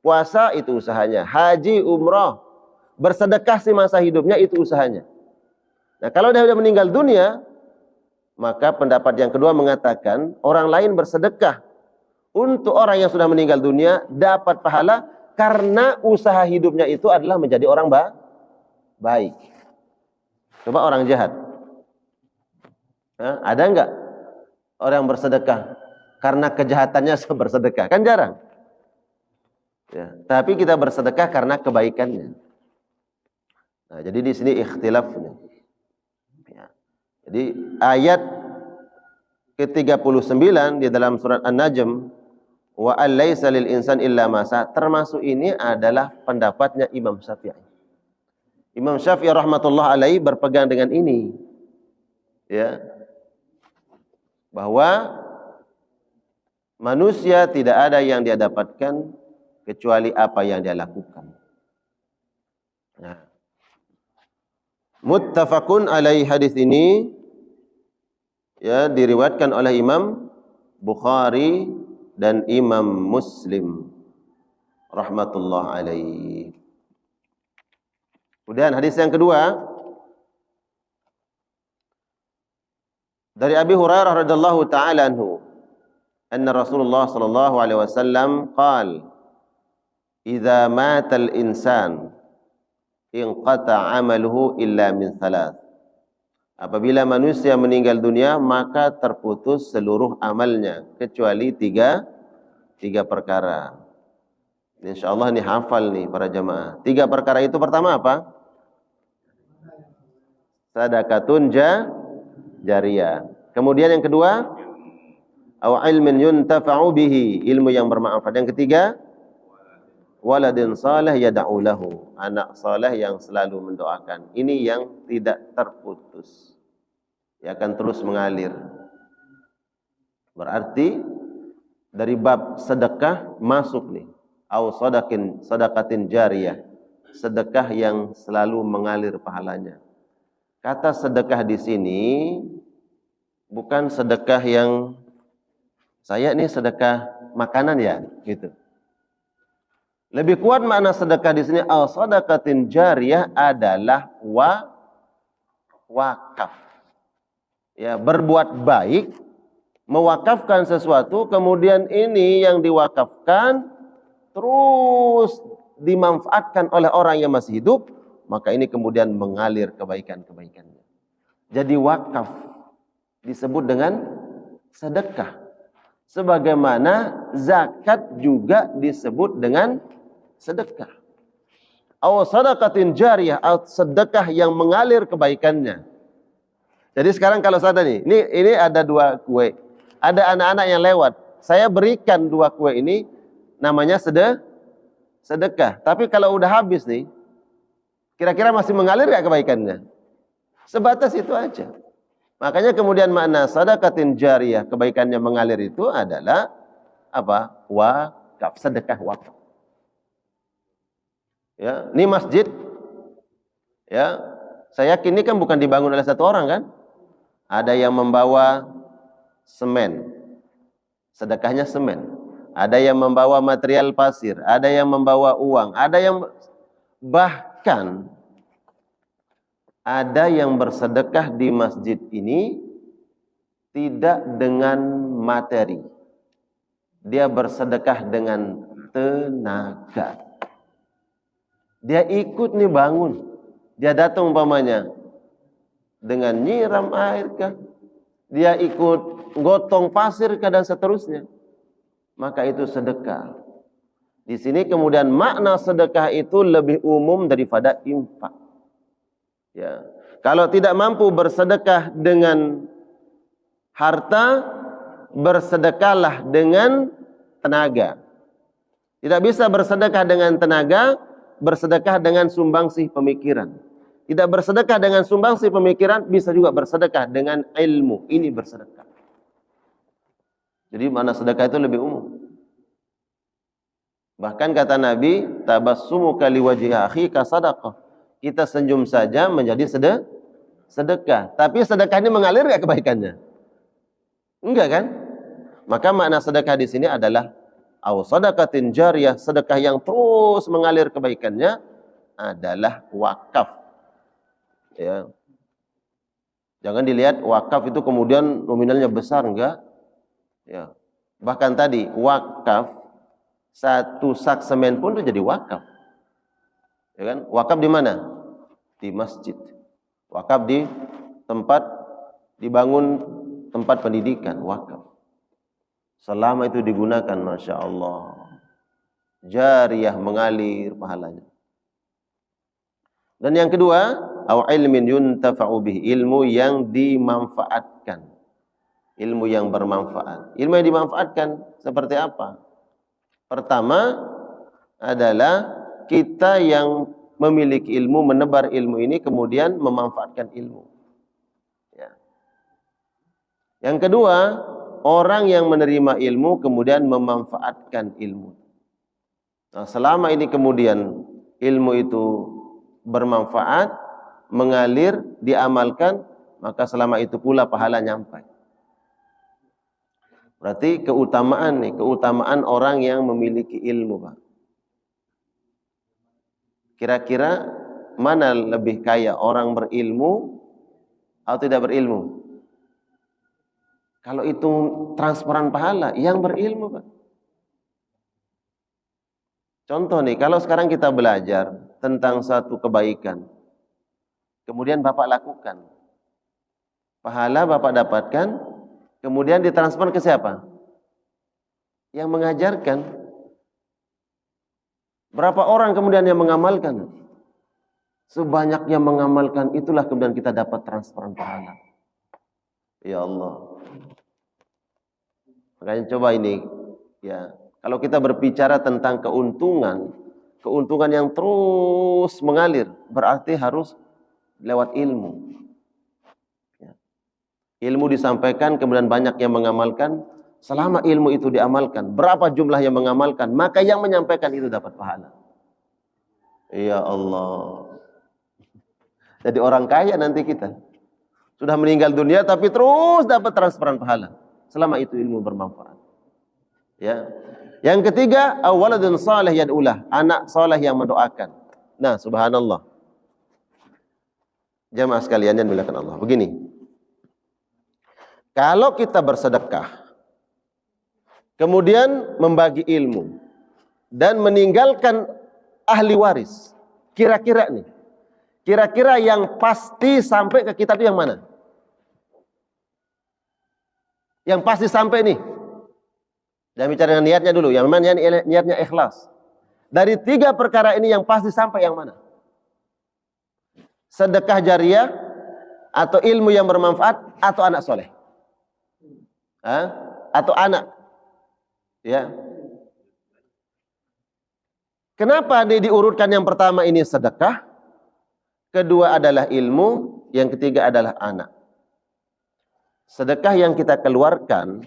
puasa itu usahanya, haji, umrah, bersedekah semasa hidupnya itu usahanya. Nah, kalau dia sudah meninggal dunia, maka pendapat yang kedua mengatakan orang lain bersedekah untuk orang yang sudah meninggal dunia dapat pahala karena usaha hidupnya itu adalah menjadi orang baik. Coba orang jahat. Ada enggak orang bersedekah karena kejahatannya bersedekah? Kan jarang. Ya, tapi kita bersedekah karena kebaikannya. Nah, jadi di sini ikhtilafnya. Ya. Jadi ayat ke-39 di dalam surat An-Najm, wa alaysa lil insan illa ma sa', termasuk ini adalah pendapatnya Imam Syafi'i. Imam Syafi'i rahmatullah alaihi berpegang dengan ini. Ya. Bahwa manusia tidak ada yang dia dapatkan kecuali apa yang dia lakukan. Nah. Muttafaqun alaihi, hadis ini ya diriwayatkan oleh Imam Bukhari dan Imam Muslim rahmatullah alaihi. Kemudian hadis yang kedua dari Abi Hurairah radhiyallahu taala anhu, anna Rasulullah sallallahu alaihi wasallam qala, "Idza mata al-insan inqata 'amaluhu illa min thalath." Apabila manusia meninggal dunia, maka terputus seluruh amalnya kecuali tiga perkara. Insyaallah ini hafal nih para jamaah. 3 perkara itu pertama apa? Sadaqatun jariyah. Kemudian yang kedua, aw ilmin yuntafa'u bihi, ilmu yang bermanfaat. Yang ketiga, waladin salih yad'u lahu, anak saleh yang selalu mendoakan. Ini yang tidak terputus, ya akan terus mengalir. Berarti dari bab sedekah masuk nih, au sadaqatin jariyah, sedekah yang selalu mengalir pahalanya. Kata sedekah di sini bukan sedekah yang saya ini sedekah makanan ya, gitu. Lebih kuat makna sedekah di sini, al-sadaqatin jariyah adalah wakaf. Ya, berbuat baik, mewakafkan sesuatu, kemudian ini yang diwakafkan terus dimanfaatkan oleh orang yang masih hidup, maka ini kemudian mengalir kebaikan-kebaikannya. Jadi wakaf disebut dengan sedekah. Sebagaimana zakat juga disebut dengan sedekah. Aw sadaqatin jariyah, sedekah yang mengalir kebaikannya. Jadi sekarang kalau saya nih, ini ada 2 kue. Ada anak-anak yang lewat. Saya berikan 2 kue ini, namanya sedekah. Tapi kalau udah habis nih, kira-kira masih mengalir gak kebaikannya? Sebatas itu aja. Makanya kemudian makna sadaqatin jariyah, kebaikannya mengalir itu adalah apa? Wakaf, sedekah wakaf. Ya, ini masjid. Ya, saya yakin ini kan bukan dibangun oleh satu orang kan? Ada yang membawa semen, sedekahnya semen. Ada yang membawa material pasir, ada yang membawa uang, ada yang bahkan ada yang bersedekah di masjid ini tidak dengan materi, dia bersedekah dengan tenaga. Dia ikut nih bangun. Dia datang umpamanya dengan nyiram air kah, dia ikut gotong pasir kah, dan seterusnya. Maka itu sedekah. Di sini kemudian makna sedekah itu lebih umum daripada infak. Ya. Kalau tidak mampu bersedekah dengan harta, bersedekahlah dengan tenaga. Tidak bisa bersedekah dengan tenaga, bersedekah dengan sumbangsih pemikiran. Tidak bersedekah dengan sumbangsih pemikiran, bisa juga bersedekah dengan ilmu. Ini bersedekah. Jadi mana sedekah itu lebih umum. Bahkan kata Nabi, tabassumuka liwajhi akhika sadaqah. Kita senyum saja menjadi sedekah. Tapi sedekah ini mengalir enggak kebaikannya? Enggak kan? Maka makna sedekah di sini adalah aw sadaqatin jariyah, sedekah yang terus mengalir kebaikannya adalah wakaf. Ya. Jangan dilihat wakaf itu kemudian nominalnya besar, enggak. Ya. Bahkan tadi wakaf, satu sak semen pun itu jadi wakaf. Ya kan? Wakaf di mana? Di masjid. Wakaf di tempat dibangun tempat pendidikan, wakaf. Selama itu digunakan, Masya Allah, jariyah, mengalir pahalanya. Dan yang kedua, au ilmin yuntafa'u bihi, ilmu yang dimanfaatkan, ilmu yang bermanfaat. Ilmu yang dimanfaatkan seperti apa? Pertama adalah kita yang memiliki ilmu, menebar ilmu ini, kemudian memanfaatkan ilmu. Ya. Yang kedua, orang yang menerima ilmu kemudian memanfaatkan ilmu. Nah, selama ini kemudian ilmu itu bermanfaat, mengalir, diamalkan, maka selama itu pula pahala nyampai. Berarti keutamaan orang yang memiliki ilmu, Pak. Kira-kira mana lebih kaya, orang berilmu atau tidak berilmu? Kalau itu transparan pahala, yang berilmu, Pak. Contoh nih, kalau sekarang kita belajar tentang satu kebaikan, kemudian Bapak lakukan, pahala Bapak dapatkan, kemudian ditransfer ke siapa? Yang mengajarkan. Berapa orang kemudian yang mengamalkan? Sebanyak yang mengamalkan, itulah kemudian kita dapat transferan pahala. Ya Allah. Makanya coba ini, ya, kalau kita berbicara tentang keuntungan yang terus mengalir, berarti harus lewat ilmu. Ya. Ilmu disampaikan, kemudian banyak yang mengamalkan. Selama ilmu itu diamalkan, berapa jumlah yang mengamalkan, maka yang menyampaikan itu dapat pahala. Ya Allah. Jadi orang kaya nanti kita. Sudah meninggal dunia tapi terus dapat transferan pahala. Selama itu ilmu bermanfaat. Ya. Yang ketiga, awaladun salih yad'ulah, anak saleh yang mendoakan. Nah, subhanallah. Jamaah sekalian yang dimuliakan Allah. Begini. Kalau kita bersedekah, kemudian membagi ilmu dan meninggalkan ahli waris, kira-kira yang pasti sampai ke kita itu yang mana? Yang pasti sampai nih. Jangan bicara dengan niatnya dulu, yang mana niatnya ikhlas. Dari 3 perkara ini yang pasti sampai yang mana? Sedekah jariyah, atau ilmu yang bermanfaat, atau anak soleh? Atau anak? Ya. Kenapa diurutkan yang pertama ini sedekah, kedua adalah ilmu, yang ketiga adalah anak? Sedekah yang kita keluarkan,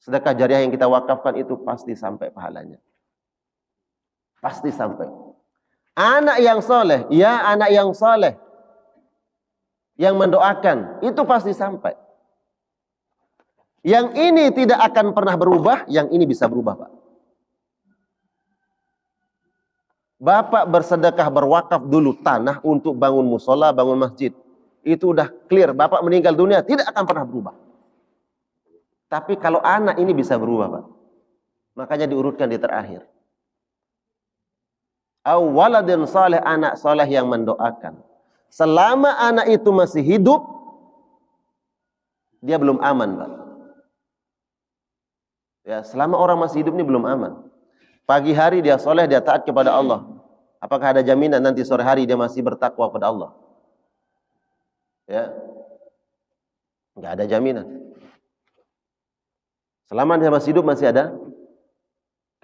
sedekah jariah yang kita wakafkan itu pasti sampai pahalanya. Pasti sampai. Anak yang soleh, ya anak yang soleh, yang mendoakan, itu pasti sampai. Yang ini tidak akan pernah berubah, yang ini bisa berubah, Pak. Bapak bersedekah, berwakaf dulu tanah untuk bangun musola, bangun masjid. Itu udah clear, Bapak meninggal dunia tidak akan pernah berubah. Tapi kalau anak ini bisa berubah, Pak. Makanya diurutkan di terakhir. Aw waladin saleh, anak saleh yang mendoakan. Selama anak itu masih hidup, dia belum aman, Pak. Ya, selama orang masih hidup ini belum aman. Pagi hari dia soleh, dia taat kepada Allah. Apakah ada jaminan nanti sore hari dia masih bertakwa kepada Allah? Ya, nggak ada jaminan. Selama dia masih hidup masih ada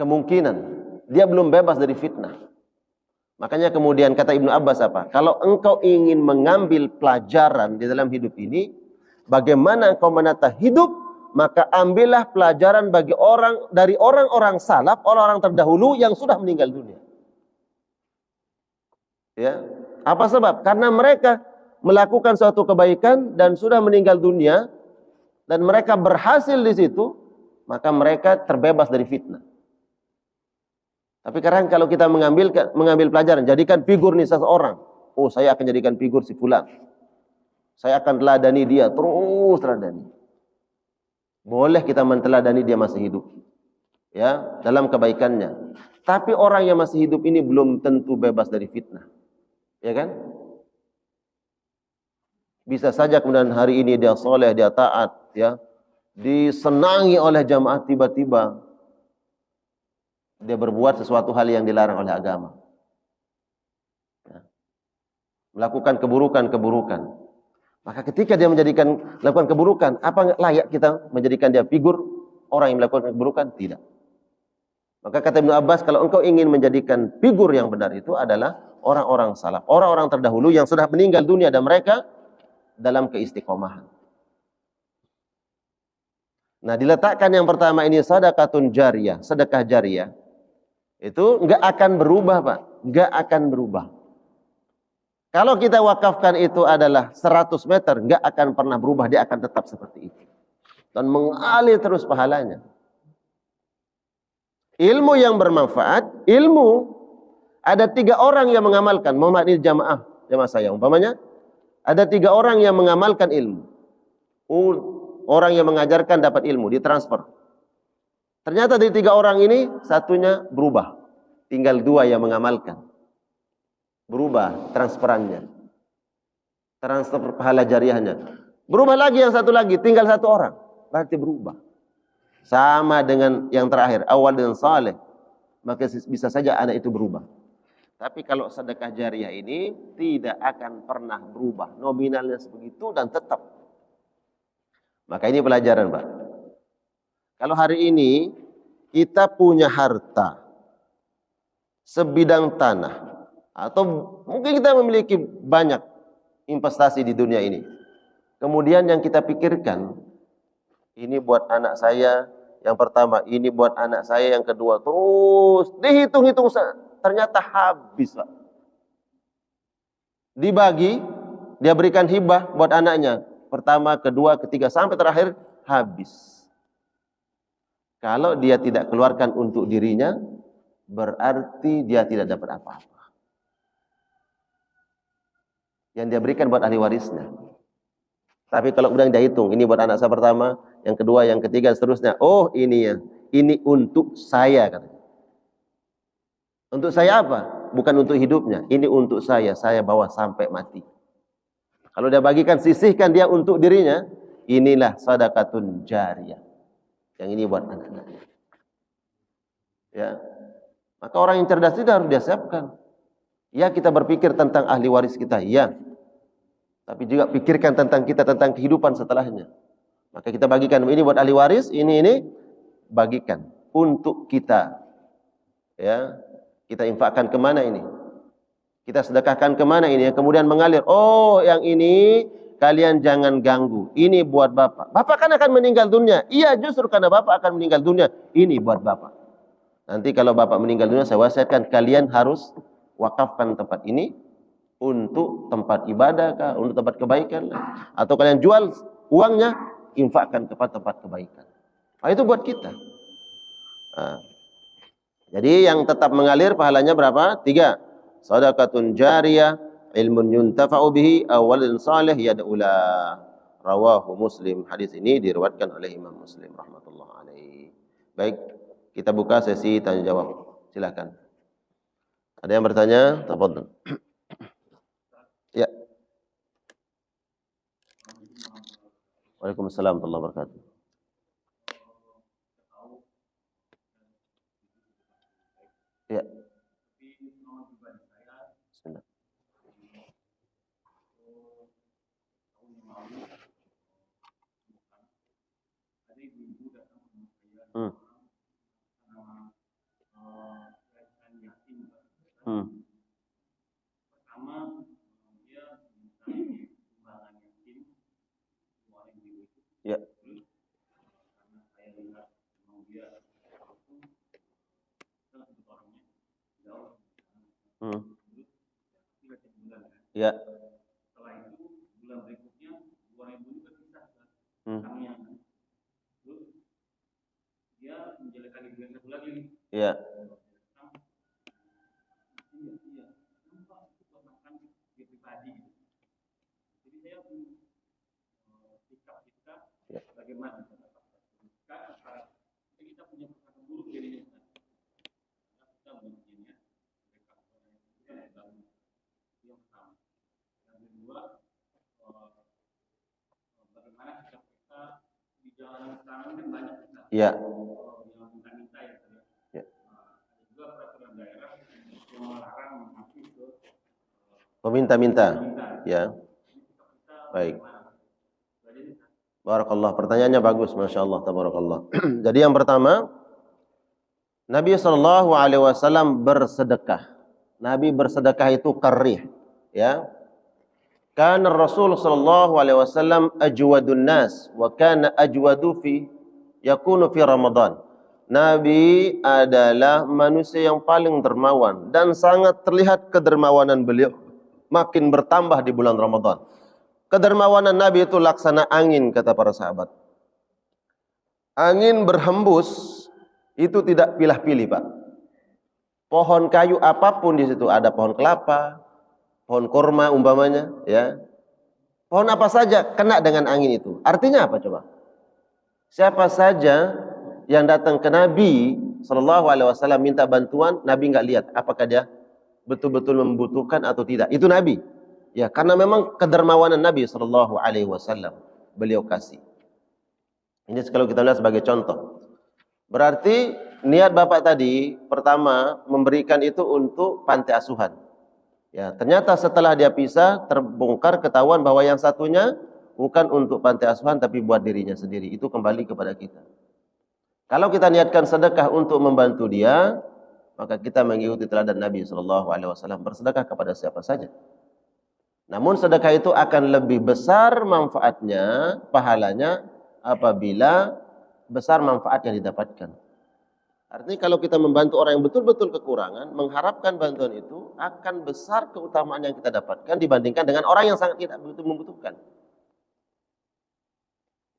kemungkinan dia belum bebas dari fitnah. Makanya kemudian kata Ibnu Abbas apa? Kalau engkau ingin mengambil pelajaran di dalam hidup ini, bagaimana engkau menata hidup, maka ambillah pelajaran bagi dari orang-orang salaf, orang-orang terdahulu yang sudah meninggal dunia. Ya, apa sebab? Karena mereka melakukan suatu kebaikan dan sudah meninggal dunia, dan mereka berhasil di situ, maka mereka terbebas dari fitnah. Tapi sekarang kalau kita mengambil pelajaran, jadikan figur nih seseorang. Oh, saya akan jadikan figur si fulan. Saya akan teladani dia, terus teladani. Boleh kita menteladani dia masih hidup. Ya, dalam kebaikannya. Tapi orang yang masih hidup ini belum tentu bebas dari fitnah. Ya kan? Bisa saja kemudian hari ini dia soleh, dia taat, ya. Disenangi oleh jamaah, tiba-tiba dia berbuat sesuatu hal yang dilarang oleh agama. Ya. Melakukan keburukan-keburukan. Maka ketika dia melakukan keburukan, apa layak kita menjadikan dia figur orang yang melakukan keburukan? Tidak. Maka kata Ibnu Abbas, kalau engkau ingin menjadikan figur yang benar itu adalah orang-orang salaf, orang-orang terdahulu yang sudah meninggal dunia dan mereka dalam keistiqomahan. Nah, diletakkan yang pertama ini sedekatun jariyah, sedekah jariyah. Itu enggak akan berubah, Pak. Enggak akan berubah. Kalau kita wakafkan itu adalah 100 meter, enggak akan pernah berubah, dia akan tetap seperti itu. Dan mengalir terus pahalanya. Ilmu yang bermanfaat, ilmu ada 3 orang yang mengamalkan. Muhammad ini jamaah saya. Umpamanya ada 3 orang yang mengamalkan ilmu. Orang yang mengajarkan dapat ilmu, ditransfer. Ternyata dari 3 orang ini, satunya berubah. Tinggal 2 yang mengamalkan. Berubah transferannya. Transfer pahala jariahnya. Berubah lagi yang satu lagi, tinggal 1 orang. Berarti berubah. Sama dengan yang terakhir, awal dan saleh. Maka bisa saja anak itu berubah. Tapi kalau sedekah jariah ini tidak akan pernah berubah. Nominalnya sebegitu dan tetap. Maka ini pelajaran, Pak. Kalau hari ini kita punya harta sebidang tanah, atau mungkin kita memiliki banyak investasi di dunia ini. Kemudian yang kita pikirkan, ini buat anak saya, yang pertama, ini buat anak saya, yang kedua, terus dihitung-hitung, ternyata habis, Pak. Dibagi, dia berikan hibah buat anaknya. Pertama, kedua, ketiga, sampai terakhir, habis. Kalau dia tidak keluarkan untuk dirinya, berarti dia tidak dapat apa-apa. Yang dia berikan buat ahli warisnya. Tapi kalau udah dia hitung, ini buat anak saya pertama, yang kedua, yang ketiga, seterusnya. Oh, ini ya, ini untuk saya, katanya. Untuk saya apa? Bukan untuk hidupnya. Ini untuk saya bawa sampai mati. Kalau dia bagikan, sisihkan dia untuk dirinya, inilah sedekatun jariyah. Yang ini buat anak-anaknya. Ya. Maka orang yang cerdas itu harus dia siapkan. Ya, kita berpikir tentang ahli waris kita, ya. Tapi juga pikirkan tentang kita, tentang kehidupan setelahnya. Maka kita bagikan, ini buat ahli waris, ini bagikan untuk kita. Ya, kita infakkan kemana ini? Kita sedekahkan kemana ini? Yang kemudian mengalir. Oh, yang ini kalian jangan ganggu. Ini buat bapak. Bapak kan akan meninggal dunia. Iya, justru karena bapak akan meninggal dunia. Ini buat bapak. Nanti kalau bapak meninggal dunia, saya wasiatkan kalian harus wakafkan tempat ini untuk tempat ibadah kah, untuk tempat kebaikan lah. Atau kalian jual uangnya, infakkan kepada tempat kebaikan. Nah, itu buat kita. Nah, jadi yang tetap mengalir pahalanya berapa? 3. Sedekatun jariyah, ilmun yuntafa'u bihi, awalun salih yad'ulah. Rawahu Muslim. Hadis ini diriwayatkan oleh Imam Muslim rahmatullah alaihi. Baik, Kita buka sesi tanya jawab. Silakan. Ada yang bertanya? Tafadhol. Ya. Waalaikumsalam warahmatullahi wabarakatuh. Ya. Bismillah. Hmm. Hmm. Ya. Hmm. Ya. Hmm. Ya. Ya. Ya. Meminta-minta. Ya. Baik. Barakallah. Pertanyaannya bagus, masya Allah. Tabarakallah. Jadi yang pertama, Nabi SAW bersedekah. Nabi bersedekah itu karih. Ya. Kana Rasul SAW ajwadun nas wa kana ajwadu fi yakunu fi Ramadan. Nabi adalah manusia yang paling dermawan dan sangat terlihat kedermawanan beliau makin bertambah di bulan Ramadan. Kedermawanan Nabi itu laksana angin, kata para sahabat. Angin berhembus itu tidak pilih-pilih, Pak. Pohon kayu apapun di situ, ada pohon kelapa, pohon kurma umpamanya, ya. Pohon apa saja kena dengan angin itu. Artinya apa coba? Siapa saja yang datang ke Nabi SAW minta bantuan, Nabi nggak lihat apakah dia betul-betul membutuhkan atau tidak. Itu Nabi. Ya, karena memang kedermawanan Nabi SAW beliau kasih. Ini kalau kita lihat sebagai contoh. Berarti niat Bapak tadi pertama memberikan itu untuk panti asuhan. Ya, ternyata setelah dia pisah terbongkar ketahuan bahwa yang satunya bukan untuk panti asuhan tapi buat dirinya sendiri. Itu kembali kepada kita. Kalau kita niatkan sedekah untuk membantu dia, maka kita mengikuti teladan Nabi SAW bersedekah kepada siapa saja. Namun sedekah itu akan lebih besar manfaatnya, pahalanya apabila besar manfaat yang didapatkan. Artinya kalau kita membantu orang yang betul-betul kekurangan, mengharapkan bantuan itu akan besar keutamaan yang kita dapatkan dibandingkan dengan orang yang sangat tidak begitu membutuhkan.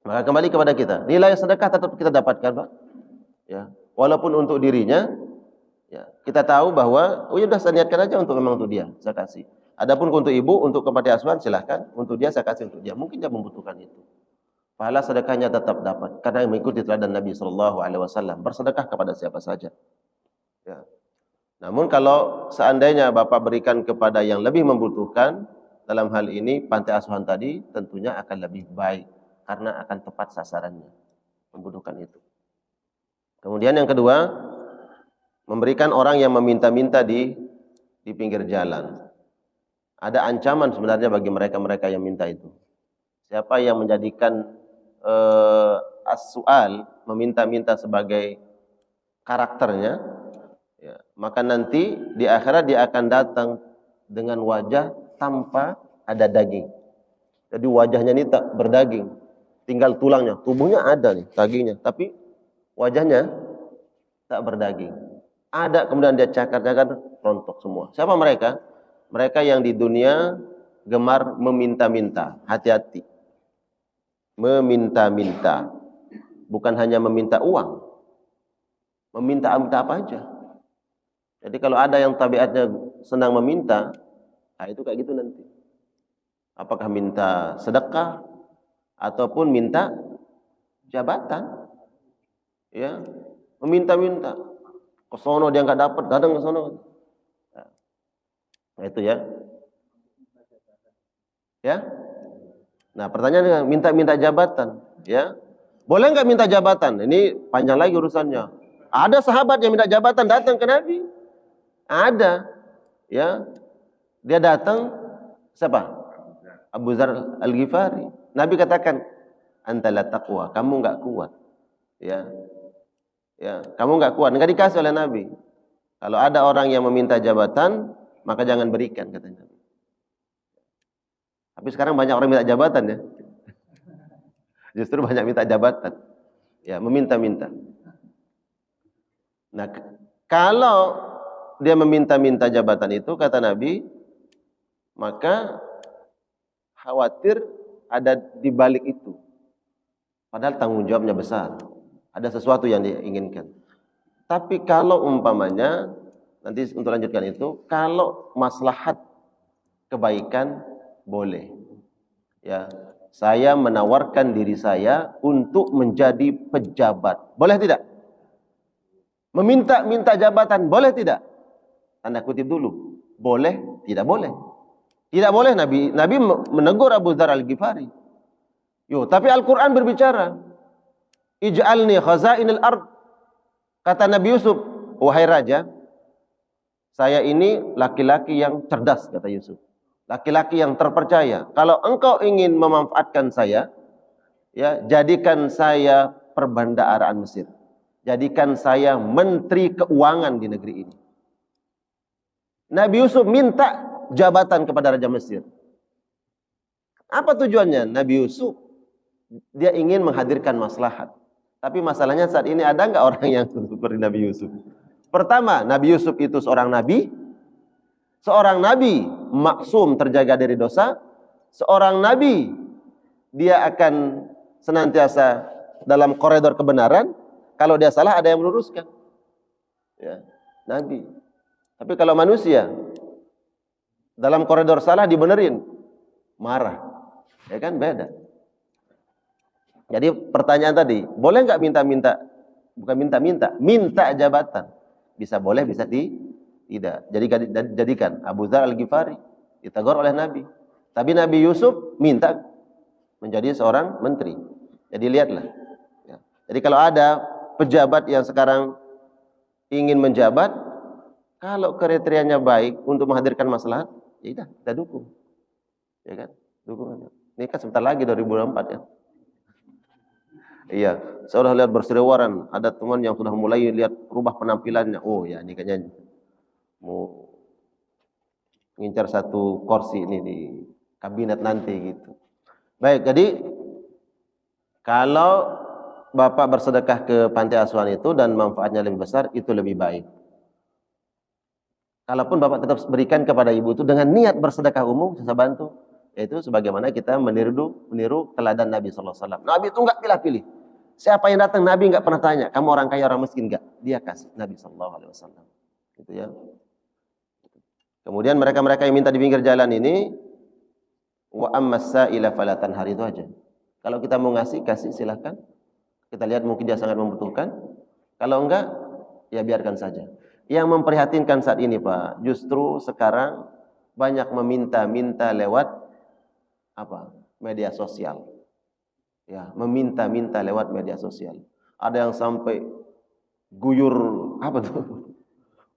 Maka kembali kepada kita, nilai sedekah tetap kita dapatkan, Pak. Ya, walaupun untuk dirinya, ya, kita tahu bahwa ya udah saya niatkan aja untuk memang untuk dia, saya kasih. Adapun untuk ibu, untuk panti asuhan silahkan, untuk dia saya kasih untuk dia. Mungkin dia membutuhkan itu. Pahala sedekahnya tetap dapat karena mengikuti teladan Nabi SAW bersedekah kepada siapa saja. Ya. Namun kalau seandainya Bapak berikan kepada yang lebih membutuhkan, dalam hal ini panti asuhan tadi tentunya akan lebih baik karena akan tepat sasarannya membutuhkan itu. Kemudian yang kedua, memberikan orang yang meminta-minta di pinggir jalan. Ada ancaman sebenarnya bagi mereka-mereka yang minta itu. Siapa yang menjadikan as-su'al, meminta-minta sebagai karakternya, ya, maka nanti di akhirat dia akan datang dengan wajah tanpa ada daging. Jadi wajahnya ini tak berdaging, tinggal tulangnya, tubuhnya ada nih dagingnya, tapi wajahnya tak berdaging. Ada kemudian dia cakar-cakar rontok semua. Siapa mereka? Mereka yang di dunia gemar meminta-minta. Hati-hati. Meminta-minta. Bukan hanya meminta uang. Meminta-minta apa aja. Jadi kalau ada yang tabiatnya senang meminta, nah itu kayak gitu nanti. Apakah minta sedekah ataupun minta jabatan. Ya. meminta-minta. Ke sono dia nggak dapat, kadang ke sono. Nah, itu ya. Ya. Nah, pertanyaannya minta-minta jabatan, ya. Boleh nggak minta jabatan? Ini panjang lagi urusannya. Ada sahabat yang minta jabatan datang ke Nabi. Ada, ya. Dia datang, siapa? Abu Dzar Al-Ghifari. Nabi katakan, anta la taqwa, kamu nggak kuat. Ya. Ya, kamu nggak kuat, nggak dikasih oleh Nabi. Kalau ada orang yang meminta jabatan, maka jangan berikan, katanya. Tapi sekarang banyak orang minta jabatan ya. Justru banyak minta jabatan. Ya, meminta-minta. Nah, kalau dia meminta-minta jabatan itu, kata Nabi, maka khawatir ada di balik itu. Padahal tanggung jawabnya besar. Ada sesuatu yang diinginkan. Tapi kalau umpamanya, nanti untuk lanjutkan itu, kalau maslahat kebaikan boleh. Ya, saya menawarkan diri saya untuk menjadi pejabat. Boleh tidak? Meminta-minta jabatan, boleh tidak? Tanda kutip dulu. Boleh, tidak boleh. Tidak boleh. Nabi menegur Abu Dzar Al-Ghifari. Tapi Al-Quran berbicara. Ij'alni khazainil ard. Kata Nabi Yusuf, wahai raja, saya ini laki-laki yang cerdas, kata Yusuf. Laki-laki yang terpercaya. Kalau engkau ingin memanfaatkan saya, ya, jadikan saya perbendaharaan Mesir. Jadikan saya menteri keuangan di negeri ini. Nabi Yusuf minta jabatan kepada Raja Mesir. Apa tujuannya? Nabi Yusuf, dia ingin menghadirkan maslahat. Tapi masalahnya saat ini ada nggak orang yang seperti Nabi Yusuf? Pertama, Nabi Yusuf itu seorang nabi. Seorang nabi maksum, terjaga dari dosa. Seorang nabi, dia akan senantiasa dalam koridor kebenaran. Kalau dia salah, ada yang meluruskan. Ya, nabi. Tapi kalau manusia, dalam koridor salah dibenerin, marah. Ya kan, beda. Jadi pertanyaan tadi, boleh nggak minta-minta? Bukan minta-minta, minta jabatan. Bisa boleh, bisa tidak. Jadikan Abu Dzar Al-Ghifari ditegur oleh Nabi. Tapi Nabi Yusuf minta menjadi seorang menteri. Jadi lihatlah. Ya. Jadi kalau ada pejabat yang sekarang ingin menjabat, kalau kriterianya baik untuk menghadirkan maslahat, ya kita dukung. Ya kan? Dukung. Ini kan sebentar lagi 2024 ya. Iya, saya sudah lihat berseliweran, ada teman yang sudah mulai lihat rubah penampilannya. Oh ya, ini kayaknya mau ngincar satu kursi ini di kabinet nanti gitu. Baik, jadi kalau Bapak bersedekah ke panti asuhan itu dan manfaatnya lebih besar, itu lebih baik. Kalaupun Bapak tetap berikan kepada ibu itu dengan niat bersedekah umum, saya bantu. Yaitu sebagaimana kita meniru teladan Nabi sallallahu alaihi wasallam. Nabi itu enggak pilih-pilih. Siapa yang datang Nabi enggak pernah tanya, kamu orang kaya orang miskin enggak? Dia kasih, Nabi sallallahu alaihi wasallam. Gitu ya. Kemudian mereka-mereka yang minta di pinggir jalan ini, wa ammas sa'ila fala tanhar, itu aja. Kalau kita mau ngasih, kasih silakan. Kita lihat mungkin dia sangat membutuhkan. Kalau enggak, ya biarkan saja. Yang memprihatinkan saat ini, Pak, justru sekarang banyak meminta-minta lewat media sosial. Ya, meminta-minta lewat media sosial. Ada yang sampai guyur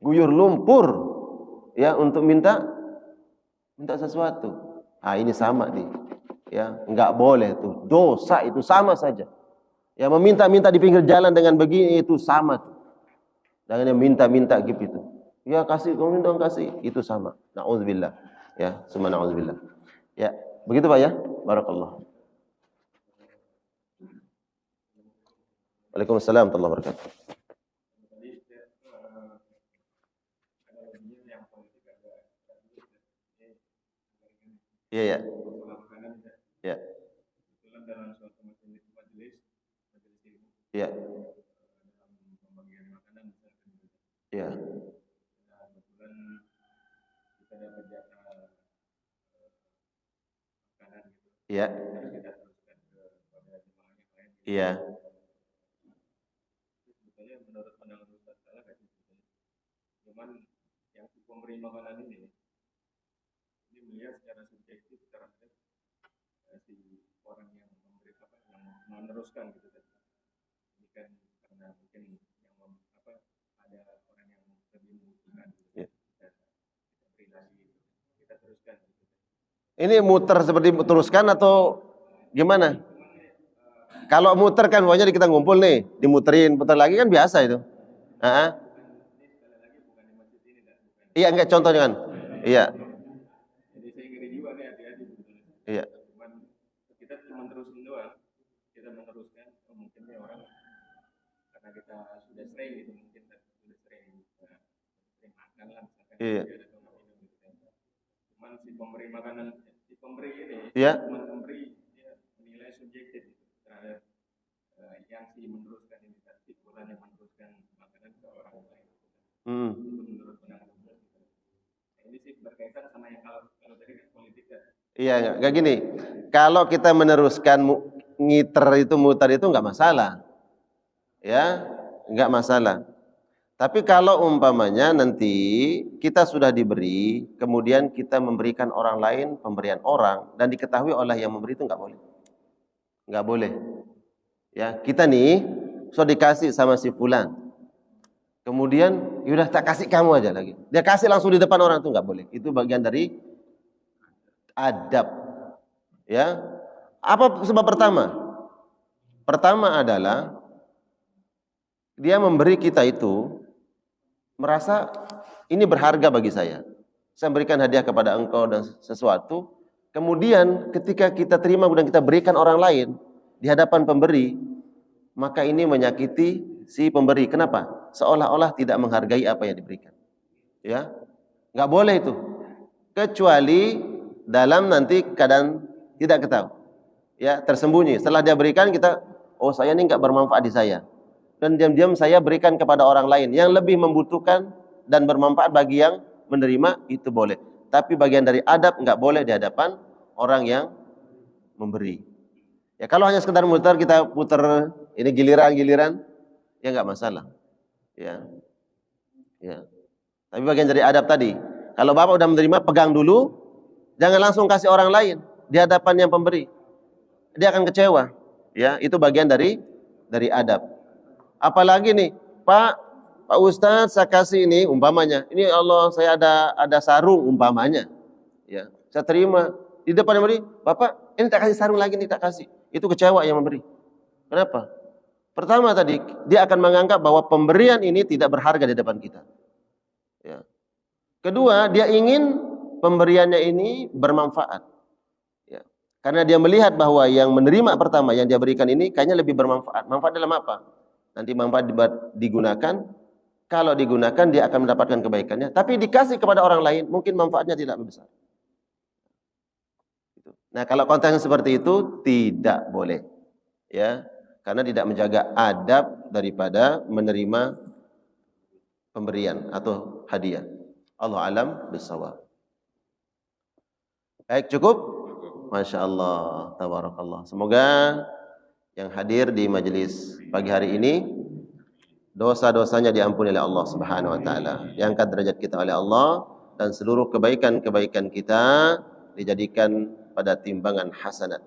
guyur lumpur ya untuk minta sesuatu. Ah, ini sama nih. Ya, enggak boleh tuh. Dosa itu sama saja. Ya, meminta-minta di pinggir jalan dengan begini itu sama tuh. Dengan yang minta-minta gitu. Ya, kasih, kamu minta kasih, itu sama. Nauzubillah. Ya, summa nauzubillah. Ya, begitu Pak ya. Barakallah. Waalaikumsalam warahmatullahi wabarakatuh. Iya, ya. Ya. Ya. Ya. Ya. Iya. Cuman yang si pemberi makanan ini melihat secara subjektif terhadap si orang yang memberi yang meneruskan gitu kan. Ini kan karena mungkin yang ada orang yang lebih membutuhkan gitu. Ya. Kita beri lagi, kita teruskan gitu. Ini muter seperti teruskan atau gimana? Kalau muter kan pokoknya kita ngumpul nih, dimuterin, putar lagi kan biasa itu. Iya, enggak contohnya kan? Iya. Jadi saya ngeri juga nih hati-hati sebetulnya. Iya. Cuman kita cuma terusin doang. Kita meneruskan, mungkin nih orang karena kita sudah sering gitu, mungkin sudah sering makan lah misalkan. Iya. Cuman si pemberi makanan, si pemberi ini, iya. cuma pemberi dia menilai subjektif terhadap yang si meneruskan ini, si fulan yang meneruskan makanan ke orang lain. Itu menurut pendapat. Ini sih berkaitan sama yang kalau tadi kan politik kan. Iya, enggak gini. Kalau kita meneruskan ngiter itu muter itu enggak masalah. Ya, enggak masalah. Tapi kalau umpamanya nanti kita sudah diberi, kemudian kita memberikan orang lain pemberian orang dan diketahui oleh yang memberi itu enggak boleh. Enggak boleh. Ya, kita nih sudah dikasih sama si fulan. Kemudian yaudah tak kasih kamu aja lagi. Dia kasih langsung di depan orang itu enggak boleh. Itu bagian dari adab. Ya. Apa sebab pertama? Pertama adalah dia memberi kita itu merasa ini berharga bagi saya. Saya berikan hadiah kepada engkau dan sesuatu. Kemudian ketika kita terima dan kita berikan orang lain di hadapan pemberi, maka ini menyakiti si pemberi. Kenapa? Seolah-olah tidak menghargai apa yang diberikan. Ya, nggak boleh itu. Kecuali dalam nanti keadaan tidak ketahui. Ya, tersembunyi. Setelah dia berikan kita, oh saya ini nggak bermanfaat di saya. Dan diam-diam saya berikan kepada orang lain yang lebih membutuhkan dan bermanfaat bagi yang menerima, itu boleh. Tapi bagian dari adab nggak boleh di hadapan orang yang memberi. Ya kalau hanya sekedar muter, kita putar ini giliran-giliran, ya nggak masalah. Ya. Tapi bagian dari adab tadi, kalau bapak udah menerima, pegang dulu, jangan langsung kasih orang lain di hadapan yang pemberi. Dia akan kecewa. Ya, itu bagian dari adab. Apalagi nih, Pak Ustadz, saya kasih ini umpamanya, ini Allah saya ada sarung umpamanya. Ya, saya terima di depan yang memberi, Bapak ini tak kasih sarung lagi nih, tak kasih. Itu kecewa yang memberi. Kenapa? Pertama tadi, dia akan menganggap bahwa pemberian ini tidak berharga di depan kita. Ya. Kedua, dia ingin pemberiannya ini bermanfaat. Ya. Karena dia melihat bahwa yang menerima pertama yang dia berikan ini kayaknya lebih bermanfaat. Manfaat dalam apa? Nanti manfaat digunakan. Kalau digunakan dia akan mendapatkan kebaikannya. Tapi dikasih kepada orang lain mungkin manfaatnya tidak besar. Nah kalau konteksnya seperti itu tidak boleh. Ya. Karena tidak menjaga adab daripada menerima pemberian atau hadiah. Allah alam bisawab. Baik, cukup? Masya Allah, tabarakallah. Semoga yang hadir di majelis pagi hari ini dosa-dosanya diampuni oleh Allah Subhanahu wa taala, diangkat derajat kita oleh Allah, dan seluruh kebaikan-kebaikan kita dijadikan pada timbangan hasanat.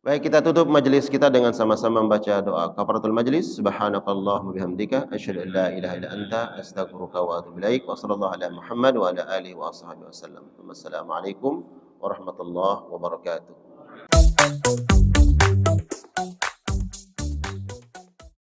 Baik, kita tutup majelis kita dengan sama-sama membaca doa kafaratul majlis. Subhanakallahumma bihamdika asyhadu an la ilaha illa anta astaghfiruka wa atubu ilaik. Wa sallallahu ala Muhammad wa ala alihi wa ashabihi wasallam. Wassalamualaikum warahmatullahi wabarakatuh.